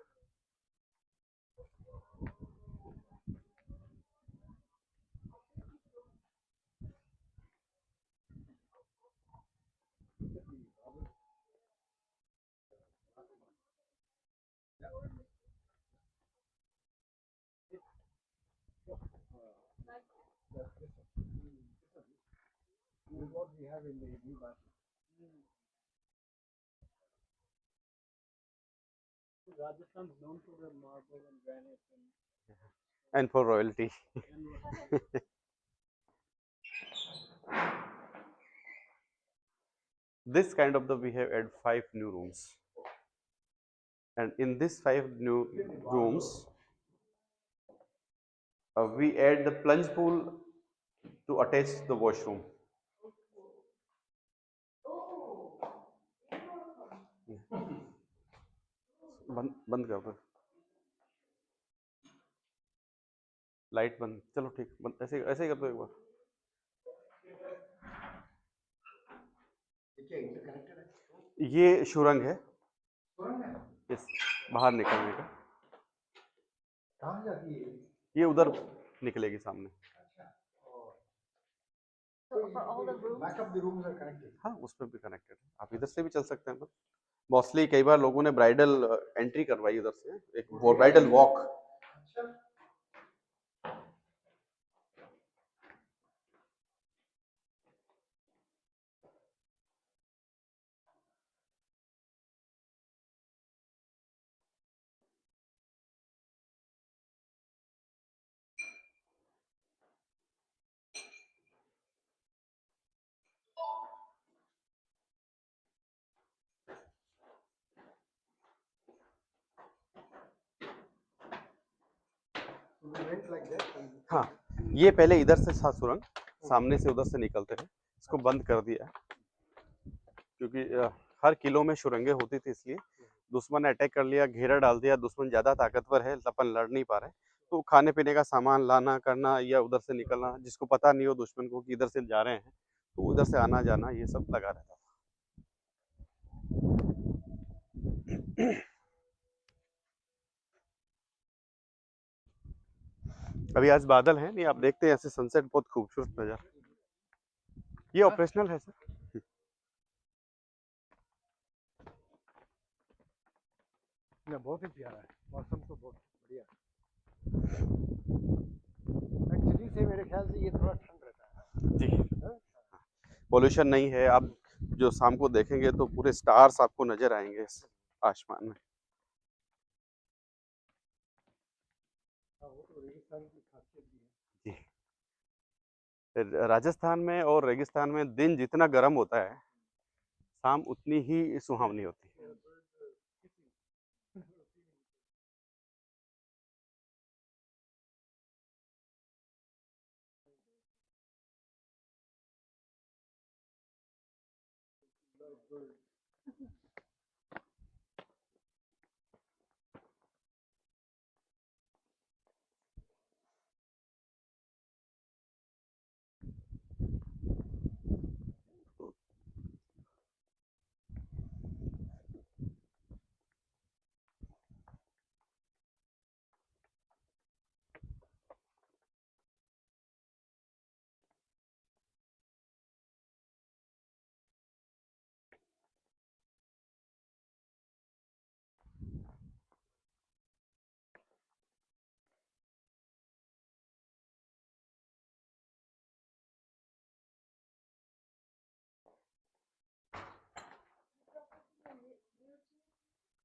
This is what we have in the new bathroom. Rajasthan's known for their marble and granite And for royalty. and This kind of we have add 5 new rooms, and in this 5 new rooms, we add the plunge pool to attach the washroom. बंद बंद कर दो, light बंद, चलो ठीक, बंद, ऐसे ऐसे ही कर दो एक बार। ये सुरंग है, इस बाहर निकलने का। कहाँ जाती है? ये उधर निकलेगी सामने। So for all the rooms, Back of the rooms are connected. हाँ, उसमें भी कनेक्टेड है, आप इधर से भी चल सकते हैं। मोस्टली कई बार लोगों ने ब्राइडल एंट्री करवाई उधर से, एक bridal walk. So we went like that and हाँ, ये पहले इधर से था सुरंग, सामने से उधर से निकलते हैं, इसको बंद कर दिया क्योंकि हर किलो में सुरंगें होती थी, इसलिए दुश्मन ने अटैक कर लिया, घेरा डाल दिया, दुश्मन ज्यादा ताकतवर है, अपन लड़ नहीं पा रहे, तो खाने पीने का सामान लाना करना या उधर से निकलना, जिसको पता नहीं हो दुश्मन को कि इधर से जा रहे हैं, तो उधर से आना जाना ये सब लगा रहता था। अभी आज बादल है नहीं, आप देखते हैं ऐसे सनसेट बहुत खूबसूरत नजर। ये ऑपरेशनल है सर। ना बहुत ही प्यारा है, मौसम तो बहुत बढ़िया है। एक्चुअली से मेरे ख्याल से ये थोड़ा ठंड रहता है जी, पोल्यूशन नहीं है, आप जो शाम को देखेंगे तो पूरे स्टार्स आपको नजर आएंगे इस आसमान में। वो तो रेगिस्तान की खासियत भी है। जी, राजस्थान में और रेगिस्तान में दिन जितना गर्म होता है, शाम उतनी ही सुहावनी होती है।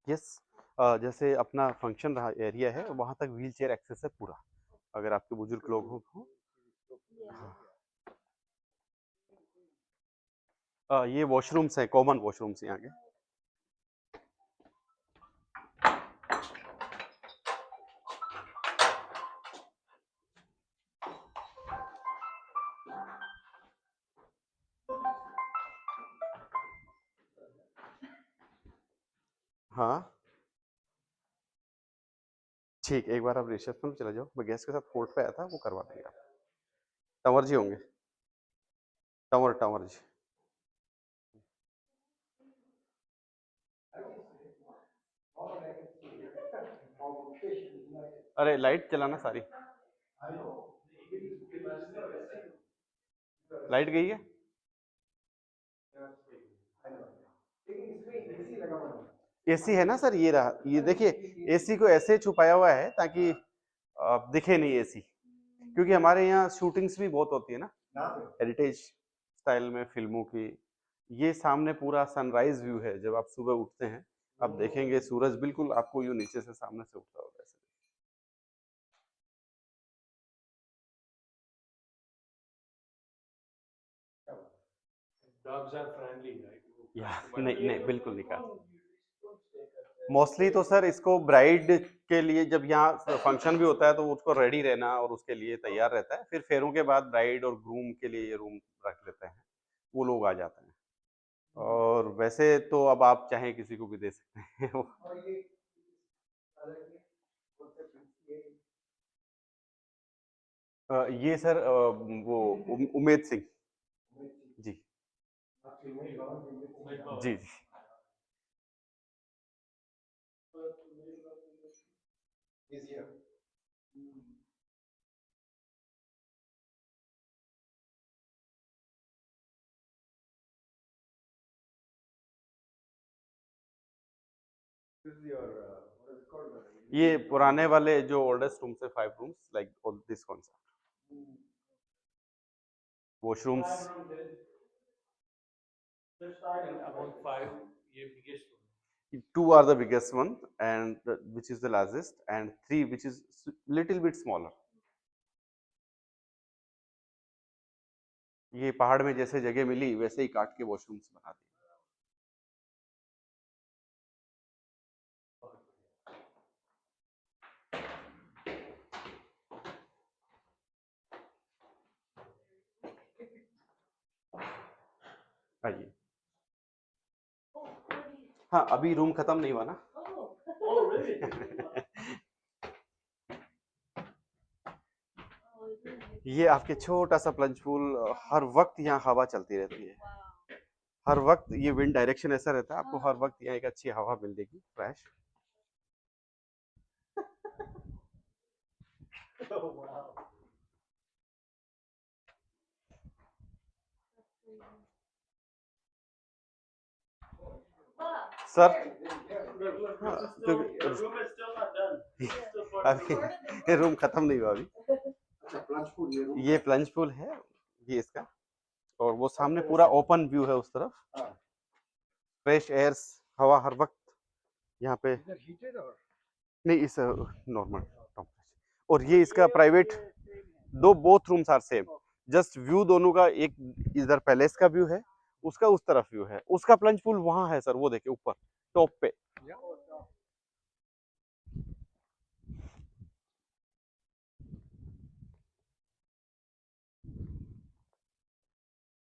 यस, जैसे अपना फंक्शन रहा एरिया है, वहां तक व्हील चेयर एक्सेस है पूरा, अगर आपके बुजुर्ग लोग हो तो। ये वॉशरूम्स हैं, कॉमन वॉशरूम्स यहाँ के। हाँ ठीक, एक बार आप रिसेप्शन में चले जाओ, मैं गेस्ट के साथ कोर्ट पे आया था, वो करवा देंगे आप। टंवर जी होंगे, टंवर टंवर जी। अरे लाइट चलाना सारी, लाइट गई है। एसी है ना सर, ये रहा, ये देखिए एसी को ऐसे छुपाया हुआ है ताकि दिखे नहीं एसी, क्योंकि हमारे यहाँ शूटिंग्स भी बहुत होती है ना हेरिटेज स्टाइल में फिल्मों की। ये सामने पूरा सनराइज व्यू है, जब आप सुबह उठते हैं आप देखेंगे सूरज बिल्कुल आपको यूं नीचे से सामने से उठता होगा ऐसे। Dogs are friendly, right? या नहीं नहीं बिल्कुल नहीं कहा। मोस्टली तो सर इसको ब्राइड के लिए जब यहाँ फंक्शन भी होता है तो उसको रेडी रहना और उसके लिए तैयार रहता है, फिर फेरों के बाद ब्राइड और ग्रूम के लिए ये रूम रख लेते हैं, वो लोग आ जाते हैं। और वैसे तो अब आप चाहे किसी को भी दे सकते हैं वो। ये सर वो उमेद सिंह जी। जी जी। ये पुराने वाले जो ओल्डेस्ट रूम्स है 5 rooms like this concept. Washrooms And among five, ये biggest one. 2 are the biggest one and which is the largest, and 3 which is little bit smaller। ये पहाड़ में जैसे जगह मिली वैसे ही काट के वॉशरूम्स बना दिए। आइए। हाँ अभी रूम खत्म नहीं हुआ ना। ये आपके छोटा सा प्लंज पूल, हर वक्त यहाँ हवा चलती रहती है, हर वक्त ये विंड डायरेक्शन ऐसा रहता है, आपको हर वक्त यहाँ एक अच्छी हवा मिलेगी फ्रेश। सर हाँ, क्योंकि अभी ये रूम खत्म नहीं हुआ अभी। ये प्लंज पूल है ये इसका, और वो सामने पूरा ओपन व्यू है उस तरफ, फ्रेश एयर्स, हवा हर वक्त यहाँ पे। नहीं इस नॉर्मल टेम्परेचर। और ये इसका प्राइवेट दो both rooms are same, just view दोनों का, एक इधर पैलेस का व्यू है, उसका उस तरफ व्यू है, उसका प्लंज पूल वहां है सर, वो देखिए ऊपर टॉप पे।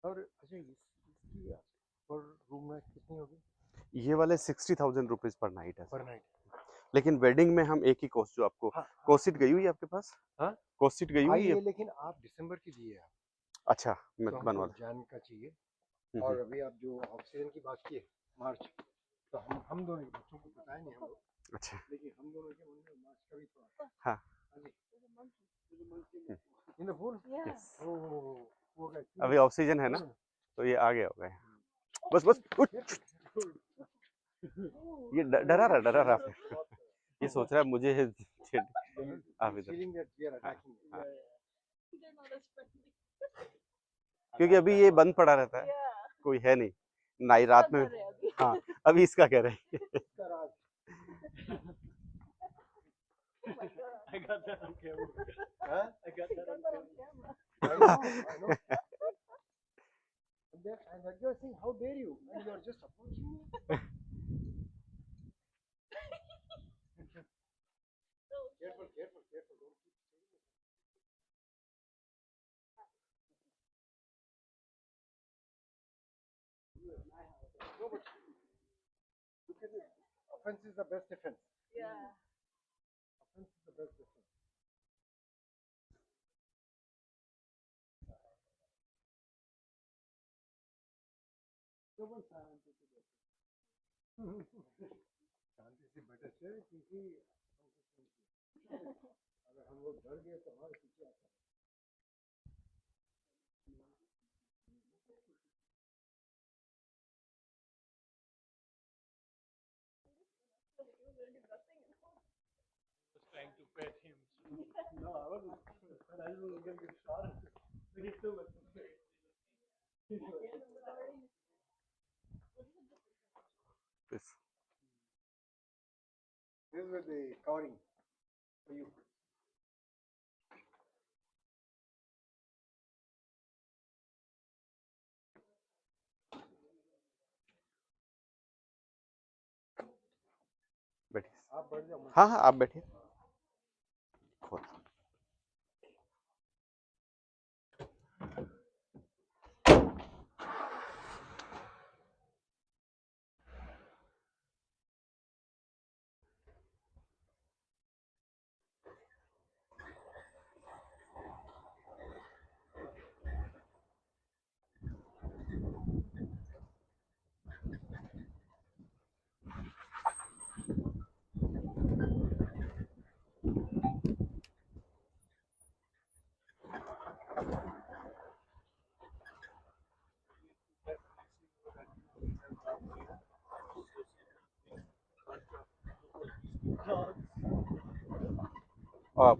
और अच्छा इसकी पर रूम में कितनी होगी? ये वाले 60,000 रुपीज पर नाइट है पर सर। नाइट। लेकिन वेडिंग में हम एक ही कॉस्ट जो आपको हाँ, कॉस्ट गई हुई है आपके पास? हाँ? कॉस्ट गई हुई आई है? है लेकिन आप दिसंबर की दिए आप, अच्छा मैं तो बनवा हमको जान का चाहिए। हम्म, और अभी आप जो ऑक्सीजन की बात की है मार्च, तो हम दोनों के बच्चों को पता है नहीं हम लोग, अच्छा लेकिन हम दोनों के मन में मार्च का भी थोड़ा हाँ इन द पूल। yes। वो अभी ऑक्सीजन है ना तो ये आ गया होगा यहाँ। बस बस उठ। ये डरा रहा है। ये सोच रहा है मुझे आप इधर। फीलिंग दैट वी आर हाँ, अटैकिंग। हाँ। They're not as friendly. क्योंकि अभी ये बंद पड़ा रहता है, Yeah. कोई है नहीं, नाई रात में। कर रहे हैं अभी। हाँ अभी इसका कह रहे हैं। इसका राज। Oh my God. I got that on camera. Huh? I got I that got on that on camera. camera. I know. And you're saying, how dare you? And you're just approaching me. Careful, careful, careful. Don't keep saying it. No, but look at this. Offense is the best defense. Yeah. Offense is the best defense. शांति से बैठे थे क्योंकि अगर हम लोग डर गए तो हमारे पीछे आता है। Was trying to pet him. No, I wasn't. I just was gonna get shot. But he still looked scared. This. This with the covering for you. बैठिए। आप बढ़ जाओ। हाँ हाँ आप बैठिए।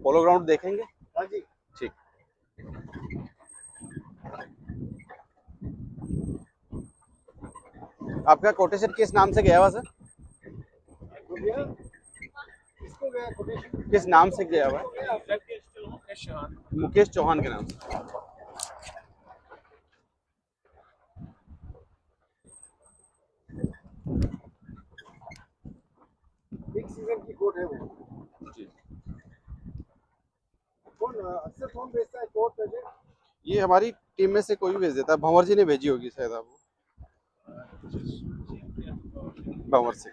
पोलो ग्राउंड देखेंगे? हाँ जी। ठीक। आपका कोटेशन किस नाम से गया हुआ सर? इसको गया कोटेशन किस नाम से गया हुआ है? Keshan. मुकेश चौहान के नाम से। बिग सीजन की कोट है वो। जी। कौन अक्सर कौन भेजता है कोट मुझे? ये हमारी टीम में से कोई भी भेज देता है। भंवर जी ने भेजी होगी शायद आपको। भंवर से।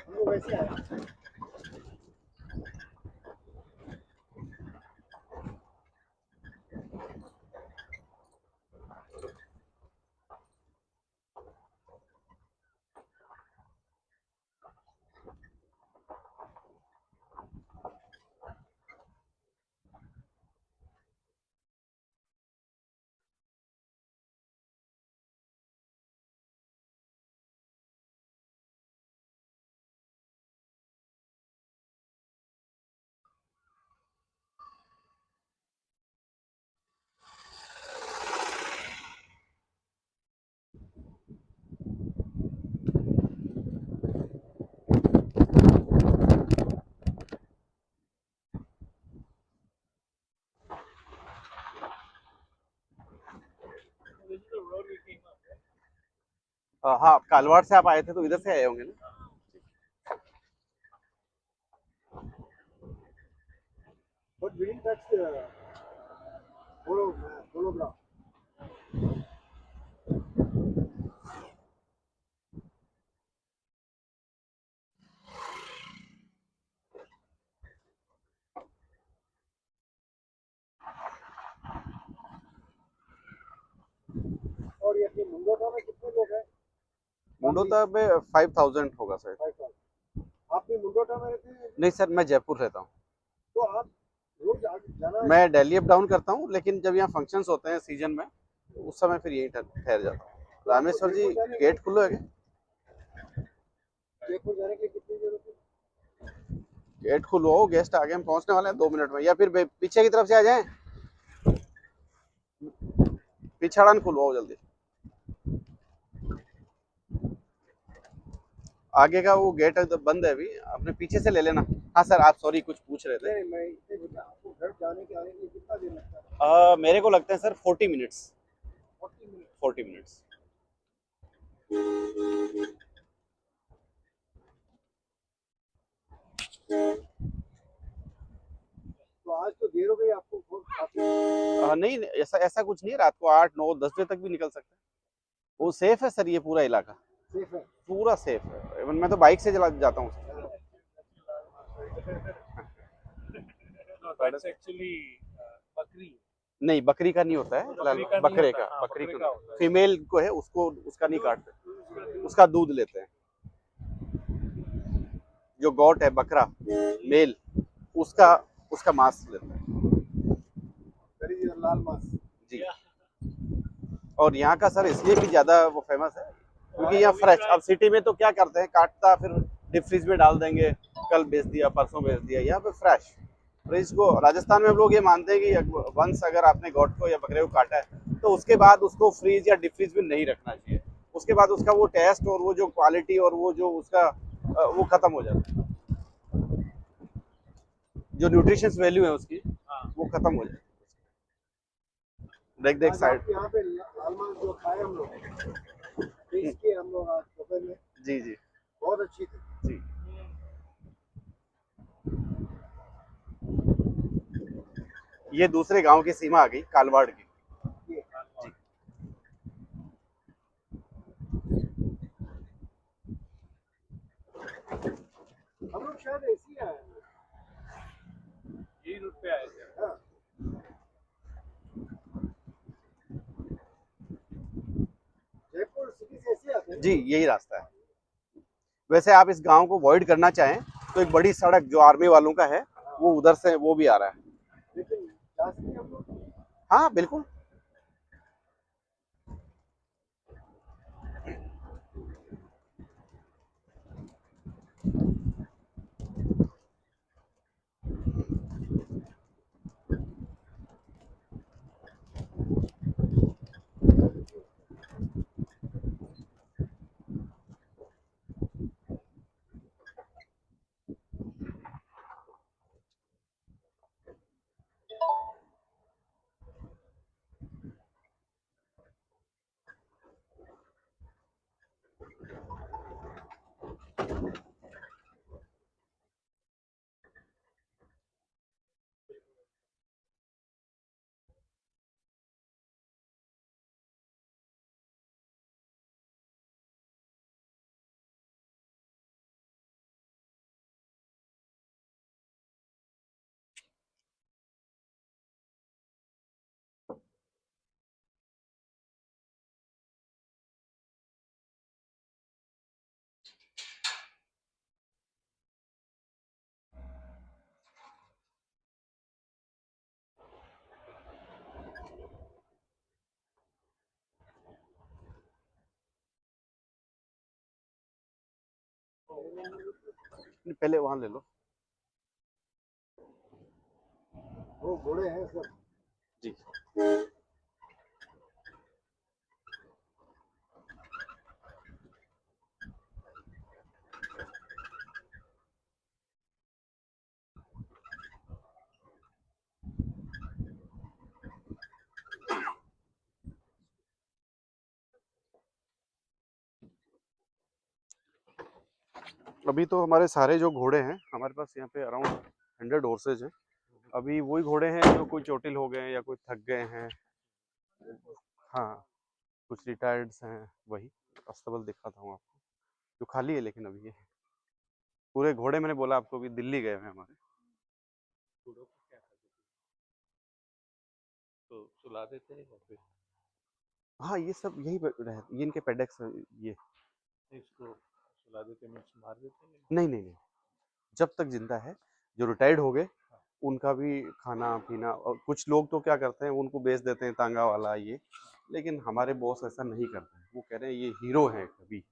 हम लोग वैसे आए। This is the road we came up, right? हाँ कालवाड़ से आप आए थे तो इधर से आए होंगे ना? But we didn't touch the polo ground. और ये अपनी मुंडोटा में कितने लोग हैं? मुंडोता में 5000 होगा शायद। 5,000। आप भी मुंडोटा में रहते हैं? नहीं सर, मैं जयपुर रहता हूँ। तो आप रोज जाना? मैं दिल्ली अप डाउन करता हूँ, लेकिन जब यहाँ फंक्शंस होते हैं सीजन में उस समय फिर यहीं ठहर जाता हूँ। रामेश्वर जी गेट खुलो है क्या? जयपुर जाने के लिए कितनी जरूरत है? गेट खुलवाओ, गेस्ट आगे हम पहुँचने वाले हैं 2 मिनट में। या फिर पीछे की तरफ से आ जाएं, पिछाड़न खुलवाओ जल्दी। आगे का वो गेट बंद है अभी, अपने पीछे से ले लेना। हाँ सर, आप सॉरी कुछ पूछ रहे थे। नहीं, मैं इतने बता आपको घर जाने के आने के लिए कितना देर लगता है? मेरे को लगता है सर 40 मिनट्स। 40 मिनट। 40 मिनट्स। तो आज तो देर हो गई आपको काफी। नहीं ऐसा कुछ नहीं है, रात को 8, 9, 10 बजे तक भी निकल सकते हैं। वो सेफ है सर, ये पूरा इलाका सेफ है। पूरा सेफ है। इवन मैं तो बाइक से जाता हूँ। No, that's actually Bakri. नहीं, बकरी का नहीं होता है, बकरी का नहीं बकरे होता, का, हाँ, बकरी बकरे को का होता है। फीमेल को है, उसको उसका नहीं काटते, उसका दूध लेते हैं। जो गॉट है बकरा मेल, उसका उसका मांस लेते हैं That is your लाल मांस। जी। और यहाँ का सर इसलिए भी ज्यादा वो फेमस है क्योंकि यहाँ फ्रेश। अब सिटी में तो क्या करते हैं, काटता फिर डीप फ्रीज में डाल देंगे, कल बेच दिया परसों बेच दिया। यहाँ पे फ्रेश फ्रिज को, राजस्थान में हम लोग ये मानते हैं कि वंस अगर आपने गॉट को या बकरे को काटा है तो उसके बाद उसको फ्रीज या डीप फ्रीज में नहीं रखना चाहिए। उसके बाद उसका वो टेस्ट और वो जो क्वालिटी और वो जो उसका वो खत्म हो जाता है, जो न्यूट्रिशंस वैल्यू है उसकी वो खत्म हो जाती है। देख देख आज साइड। आप यहाँ पे लाल मांस जो खाए हम लोग, टेस्ट किए हम लोग आज दोपहर में, जी जी बहुत अच्छी थी। जी। ये दूसरे गांव की सीमा आ गई, कालवाड़ की। ये जी। हम लोग शायद ऐसी आए हैं। यही रूट पे आए थे। हाँ, जयपुर सिटी से ऐसे आते हैं। जी यही रास्ता है। वैसे आप इस गांव को अवॉइड करना चाहें तो एक बड़ी सड़क जो आर्मी वालों का है वो उधर से वो भी आ रहा है। लेकिन जा सकते हैं हम लोग। हाँ बिल्कुल। पहले वहां ले लो। वो घोड़े हैं सब। जी। अभी तो हमारे सारे जो घोड़े हैं हमारे पास यहाँ पे अराउंड 100 हॉर्सेज हैं। अभी वही घोड़े हैं जो कोई चोटिल हो गए या कोई थक गए हैं। हाँ, कुछ रिटायर्ड हैं, वही अस्तबल दिखाता हूँ आपको जो खाली है। लेकिन अभी ये पूरे घोड़े, मैंने बोला आपको, अभी दिल्ली गए हैं हमारे। घोड़ों को क्या करते थे? तो सुला देते हैं या फिर हाँ ये सब यही ये इनके पेडेक्स ये। इसको सुला देते मीन्स मार देते हैं? नहीं नहीं नहीं, जब तक जिंदा है, जो रिटायर्ड हो गए उनका भी खाना पीना। और कुछ लोग तो क्या करते हैं, उनको बेच देते हैं तांगा वाला ये। लेकिन हमारे बॉस ऐसा नहीं करते हैं। वो कह रहे हैं ये हीरो हैं, कभी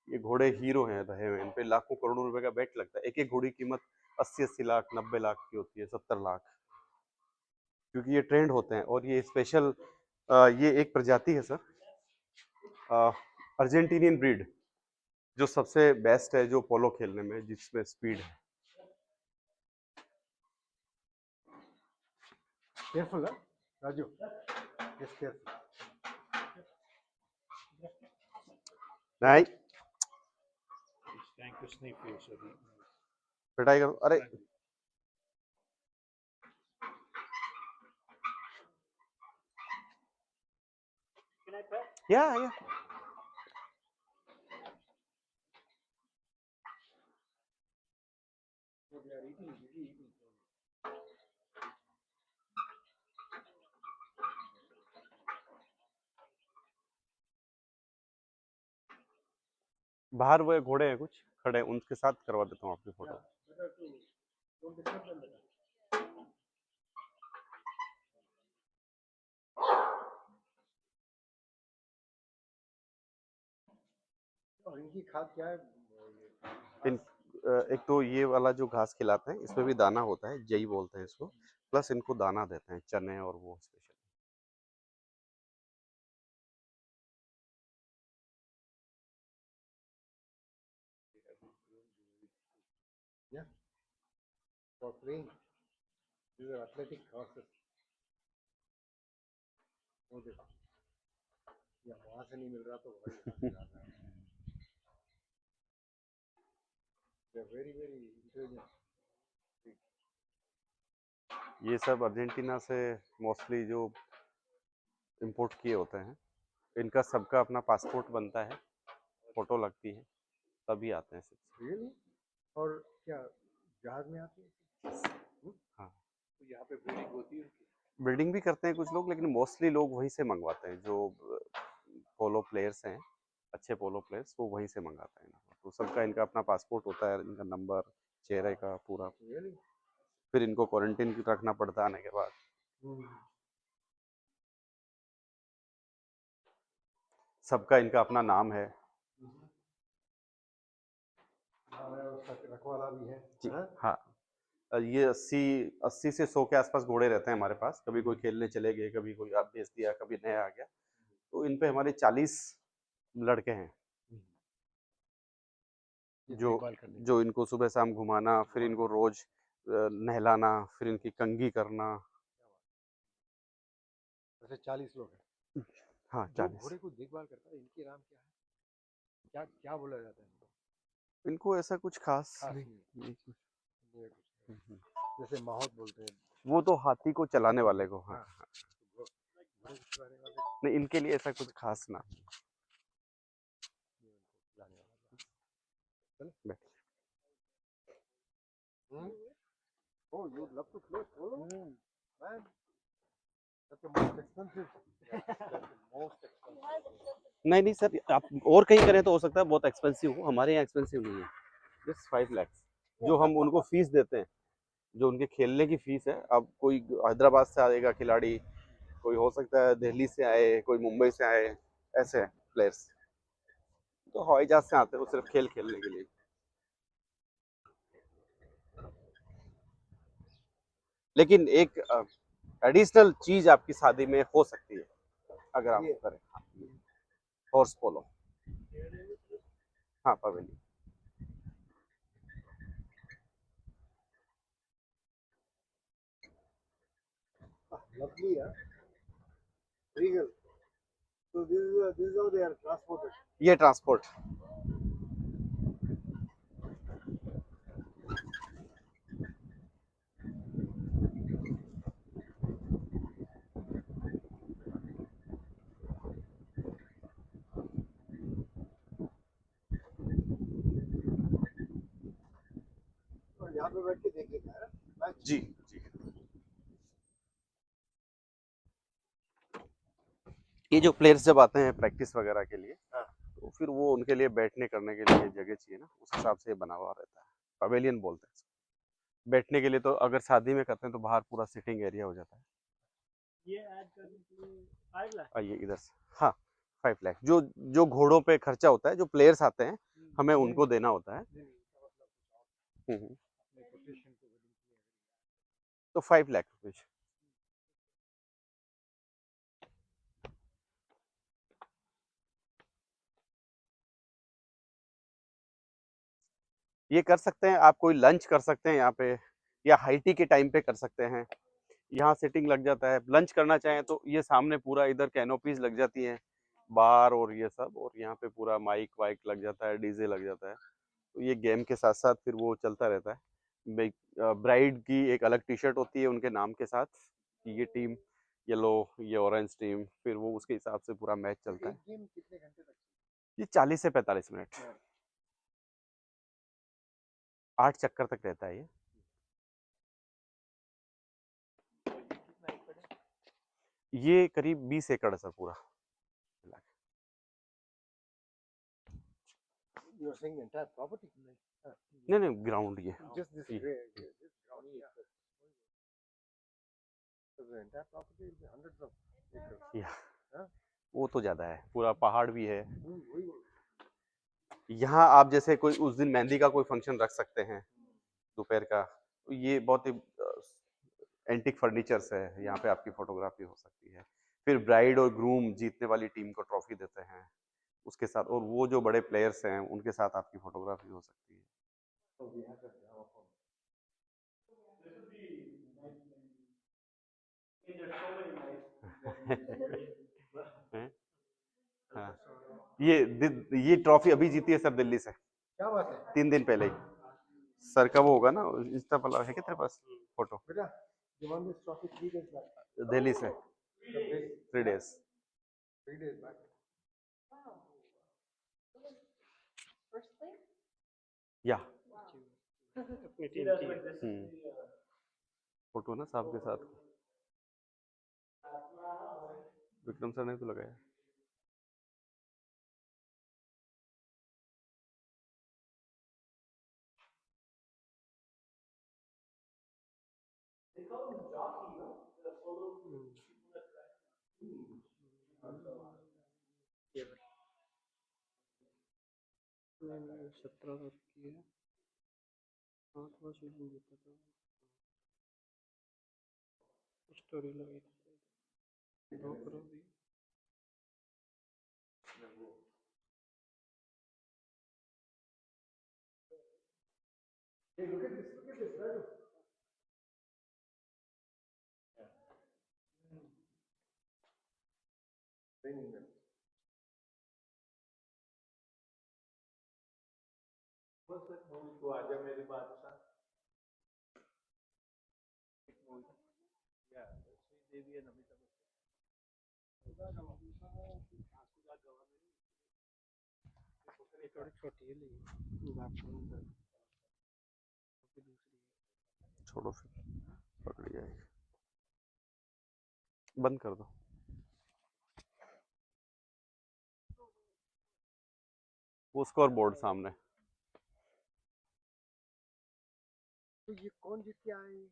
ये घोड़े हीरो हैं रहे हुए। इन पे लाखों करोड़ों रुपए का बेट लगता है। एक एक घोड़ी की कीमत 80-80 लाख 90 लाख की होती है, 70 लाख, क्योंकि ये ट्रेंड होते हैं। और ये स्पेशल ये एक प्रजाति है सर, अर्जेंटीनियन ब्रीड, जो सबसे बेस्ट है जो पोलो खेलने में, जिसमें स्पीड है। केयरफुल है राजू, यस केयरफुल। नहीं It's trying to sniff you, so he पिटाई करो, अरे Can I pet? या they are eating, really eating. बाहर वो घोड़े हैं कुछ खड़े, उनके साथ करवा देता हूँ आपकी photo. better to don't disturb them better. और इनकी खाद क्या है? इन एक तो ये वाला जो घास खिलाते हैं इसमें भी दाना होता है, जई बोलते हैं इसको, प्लस इनको दाना देते हैं चने और वो special. Yeah, for playing. These are athletic horses. वो देखो, या वहाँ से नहीं मिल रहा तो वही यहाँ से डाल रहा है. They are very very intelligent. ये सब अर्जेंटीना से मोस्टली जो इंपोर्ट किए होते हैं, इनका सबका अपना पासपोर्ट बनता है, फोटो लगती है, तभी आते हैं सब। Really? और क्या जहाज में आती है? हाँ, तो यहाँ पे ब्रीडिंग होती है उनकी? बिल्डिंग भी करते हैं कुछ लोग, लेकिन मोस्टली लोग वहीं से मंगवाते हैं, जो पोलो प्लेयर्स हैं, अच्छे पोलो प्लेयर्स, वो वहीं से मंगाते हैं इनको। तो सबका इनका अपना पासपोर्ट होता है, इनका नंबर, चेहरे का पूरा, Really? फिर इनको क्वारंटीन रखना पड़ता है आने के बाद। सबका इनका अपना नाम है। रखवाला भी है। जी हाँ? हाँ, ये 80 से 100 के आसपास घोड़े रहते हैं हमारे पास। कभी कोई खेलने चले गए, कभी कोई आप बेच दिया, कभी नया आ गया, तो इन पे हमारे 40 लड़के हैं जो देखभाल करने जो इनको सुबह शाम घुमाना, फिर इनको रोज नहलाना, फिर इनकी कंघी करना। वैसे 40 लोग हैं। हाँ, जो 40। घोड़े को देखभाल करता है, इनके नाम क्या है? क्या क्या बोला जाता है इनको? इनको ऐसा कुछ खास खास नहीं। नहीं, ये कुछ नहीं। हम्म। जैसे माहौत बोलते हैं। वो तो हाथी को चलाने वाले को। हाँ, हाँ, तो घोड़े को चलाने वाले नहीं, इनके लिए ऐसा कुछ खास ना। ये उनको चलाने वाला। चल। बैठ। Oh, you'd love to play polo? Man, that's the most expensive. That's the most expensive. नहीं नहीं सर, आप और कहीं करें तो हो सकता है बहुत एक्सपेंसिव हो, हमारे यहाँ एक्सपेंसिव नहीं है। जस्ट 5 लाख जो हम उनको फीस देते हैं, जो उनके खेलने की फीस है। अब कोई हैदराबाद से आएगा खिलाड़ी, कोई हो सकता है दिल्ली से आए, कोई मुंबई से आए, ऐसे प्लेयर्स तो हवाई जहाज से आते हैं, वो सिर्फ खेल खेलने के लिए। लेकिन एक एडिशनल चीज आपकी शादी में हो सकती है अगर आप करें, हॉर्स पोलो। हाँ, pavilion. Lovely, huh? Regal. So this is how they are transported. ये ट्रांसपोर्ट। और यहाँ पे बैठ के देख लेना है मैच। जी जी। ये जो प्लेयर्स जब आते हैं प्रैक्टिस वगैरह के लिए, तो फिर वो उनके लिए बैठने करने के लिए जगह चाहिए ना, उस हिसाब से ये बना हुआ रहता है। पवेलियन बोलते हैं इसको। बैठने के लिए तो अगर शादी में करते हैं तो बाहर पूरा सिटिंग एरिया हो जाता है। ये ऐड करने के लिए 5 लाख। आइए इधर से। हाँ, 5 लाख जो जो घोड़ों पे खर्चा होता है, जो प्लेयर्स आते हैं हमें उनको देना होता है। तो 5 लाख रुपीज। ये कर सकते हैं आप, कोई लंच कर सकते हैं यहाँ पे, या हाई टी के टाइम पे कर सकते हैं। यहाँ सिटिंग लग जाता है। लंच करना चाहें तो ये सामने पूरा इधर कैनोपीज लग जाती हैं, बार और ये सब, और यहाँ पे पूरा माइक वाइक लग जाता है, डीजे लग जाता है। तो ये गेम के साथ साथ फिर वो चलता रहता है। ब्राइड की एक अलग टी शर्ट होती है उनके नाम के साथ, ये टीम येलो, ये ऑरेंज टीम, फिर वो उसके हिसाब से पूरा मैच चलता है। गेम कितने घंटे तक? ये 40 से 45 मिनट, 8 चक्कर तक रहता है ये। ये करीब 20 एकड़ है सर पूरा। You're saying the entire property? नहीं नहीं ग्राउंड ये Just this Yeah. this ground, yeah. So the entire property will be hundreds of acres. या हाँ? वो तो ज्यादा है, पूरा पहाड़ भी है। वही बोल यहाँ आप जैसे कोई उस दिन मेहंदी का कोई फंक्शन रख सकते हैं दोपहर का, ये बहुत ही एंटिक फर्नीचर्स है, यहाँ पे आपकी फोटोग्राफी हो सकती है। फिर ब्राइड और ग्रूम जीतने वाली टीम को ट्रॉफी देते हैं उसके साथ, और वो जो बड़े प्लेयर्स हैं उनके साथ आपकी फोटोग्राफी हो सकती है। So we have that Java phone. हैं? हाँ, ये ट्रॉफी अभी जीती है सर दिल्ली से, क्या बात है? 3 दिन पहले ही। सर का वो होगा ना, इंस्टा पर है क्या तेरे पास फोटो? बेटा, you won this trophy 3 days back. Delhi से Some days, 3 days। 3 days back. Wow. First place? या अपनी टीम की फोटो ना साहब के साथ, विक्रम सर ने तो लगाया। मैंने 17 की है, 8 वर्ष में जीता था, स्टोरी लगी थी 2 करोड़ दी। Hey, look at this, Raju. Training them. बस एक मूवी को आजा मेरे बादशाह। या श्रीदेवी and अमिताभ बच्चन ये थोड़ी छोटी है लेकिन छोड़ो फिर पकड़ जाएगी, बंद कर दो। वो स्कोर बोर्ड सामने। तो ये कौन जीत के आए?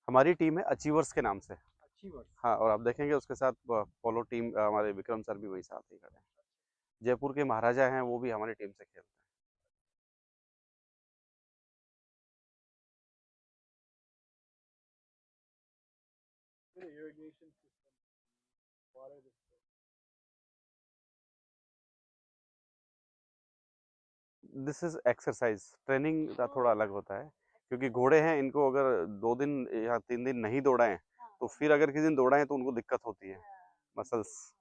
हमारी टीम है अचीवर्स के नाम से। अचीवर्स। हाँ, और आप देखेंगे उसके साथ पोलो टीम, हमारे विक्रम सर भी वही साथ ही खड़े हैं। जयपुर के महाराजा हैं, वो भी हमारी टीम से खेलते हैं। irrigation system, water system. This is exercise, training का थोड़ा अलग होता है, क्योंकि घोड़े हैं, इनको अगर 2 दिन या 3 दिन नहीं दौड़ाएं तो फिर अगर किसी दिन दौड़ाएं तो उनको दिक्कत होती है मसल्स।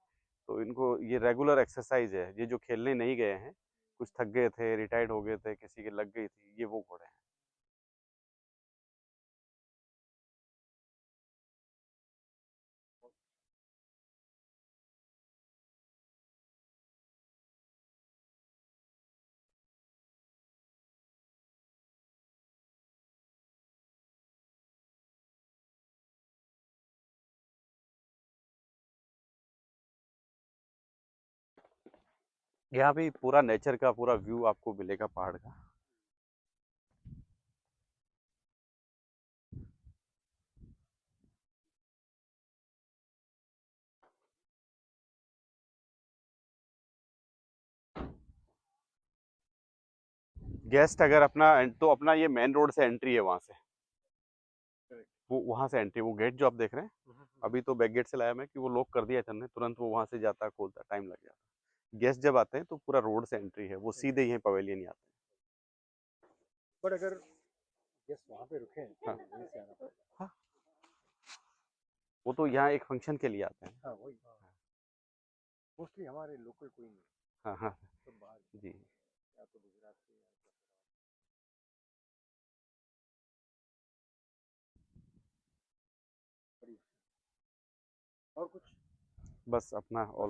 तो इनको ये रेगुलर एक्सरसाइज है। ये जो खेलने नहीं गए हैं, कुछ थक गए थे, रिटायर्ड हो गए थे, किसी के लग गई थी, ये वो घोड़े हैं। यहाँ भी पूरा नेचर का पूरा व्यू आपको मिलेगा पहाड़ का। गेस्ट अगर अपना तो अपना ये मेन रोड से एंट्री है, वहां से वो वहां से एंट्री, वो गेट जो आप देख रहे हैं, अभी तो बैक गेट से लाया मैं कि वो लॉक कर दिया था हमने, तुरंत वो वहां से जाता खोलता टाइम लग जाता। गेस्ट जब आते हैं तो पूरा रोड से एंट्री है, वो सीधे यहीं पवेलियन ही आते हैं। पर अगर गेस्ट वहाँ पे रुके हैं, हाँ। वहीं से आना पड़ेगा। हाँ, वो तो यहाँ एक फंक्शन के लिए आते हैं। हाँ वही। मोस्टली हमारे लोकल कोई नहीं, हाँ हाँ सब बाहर जी। या तो गुजरात से या बड़ी। और कुछ बस अपना ऑल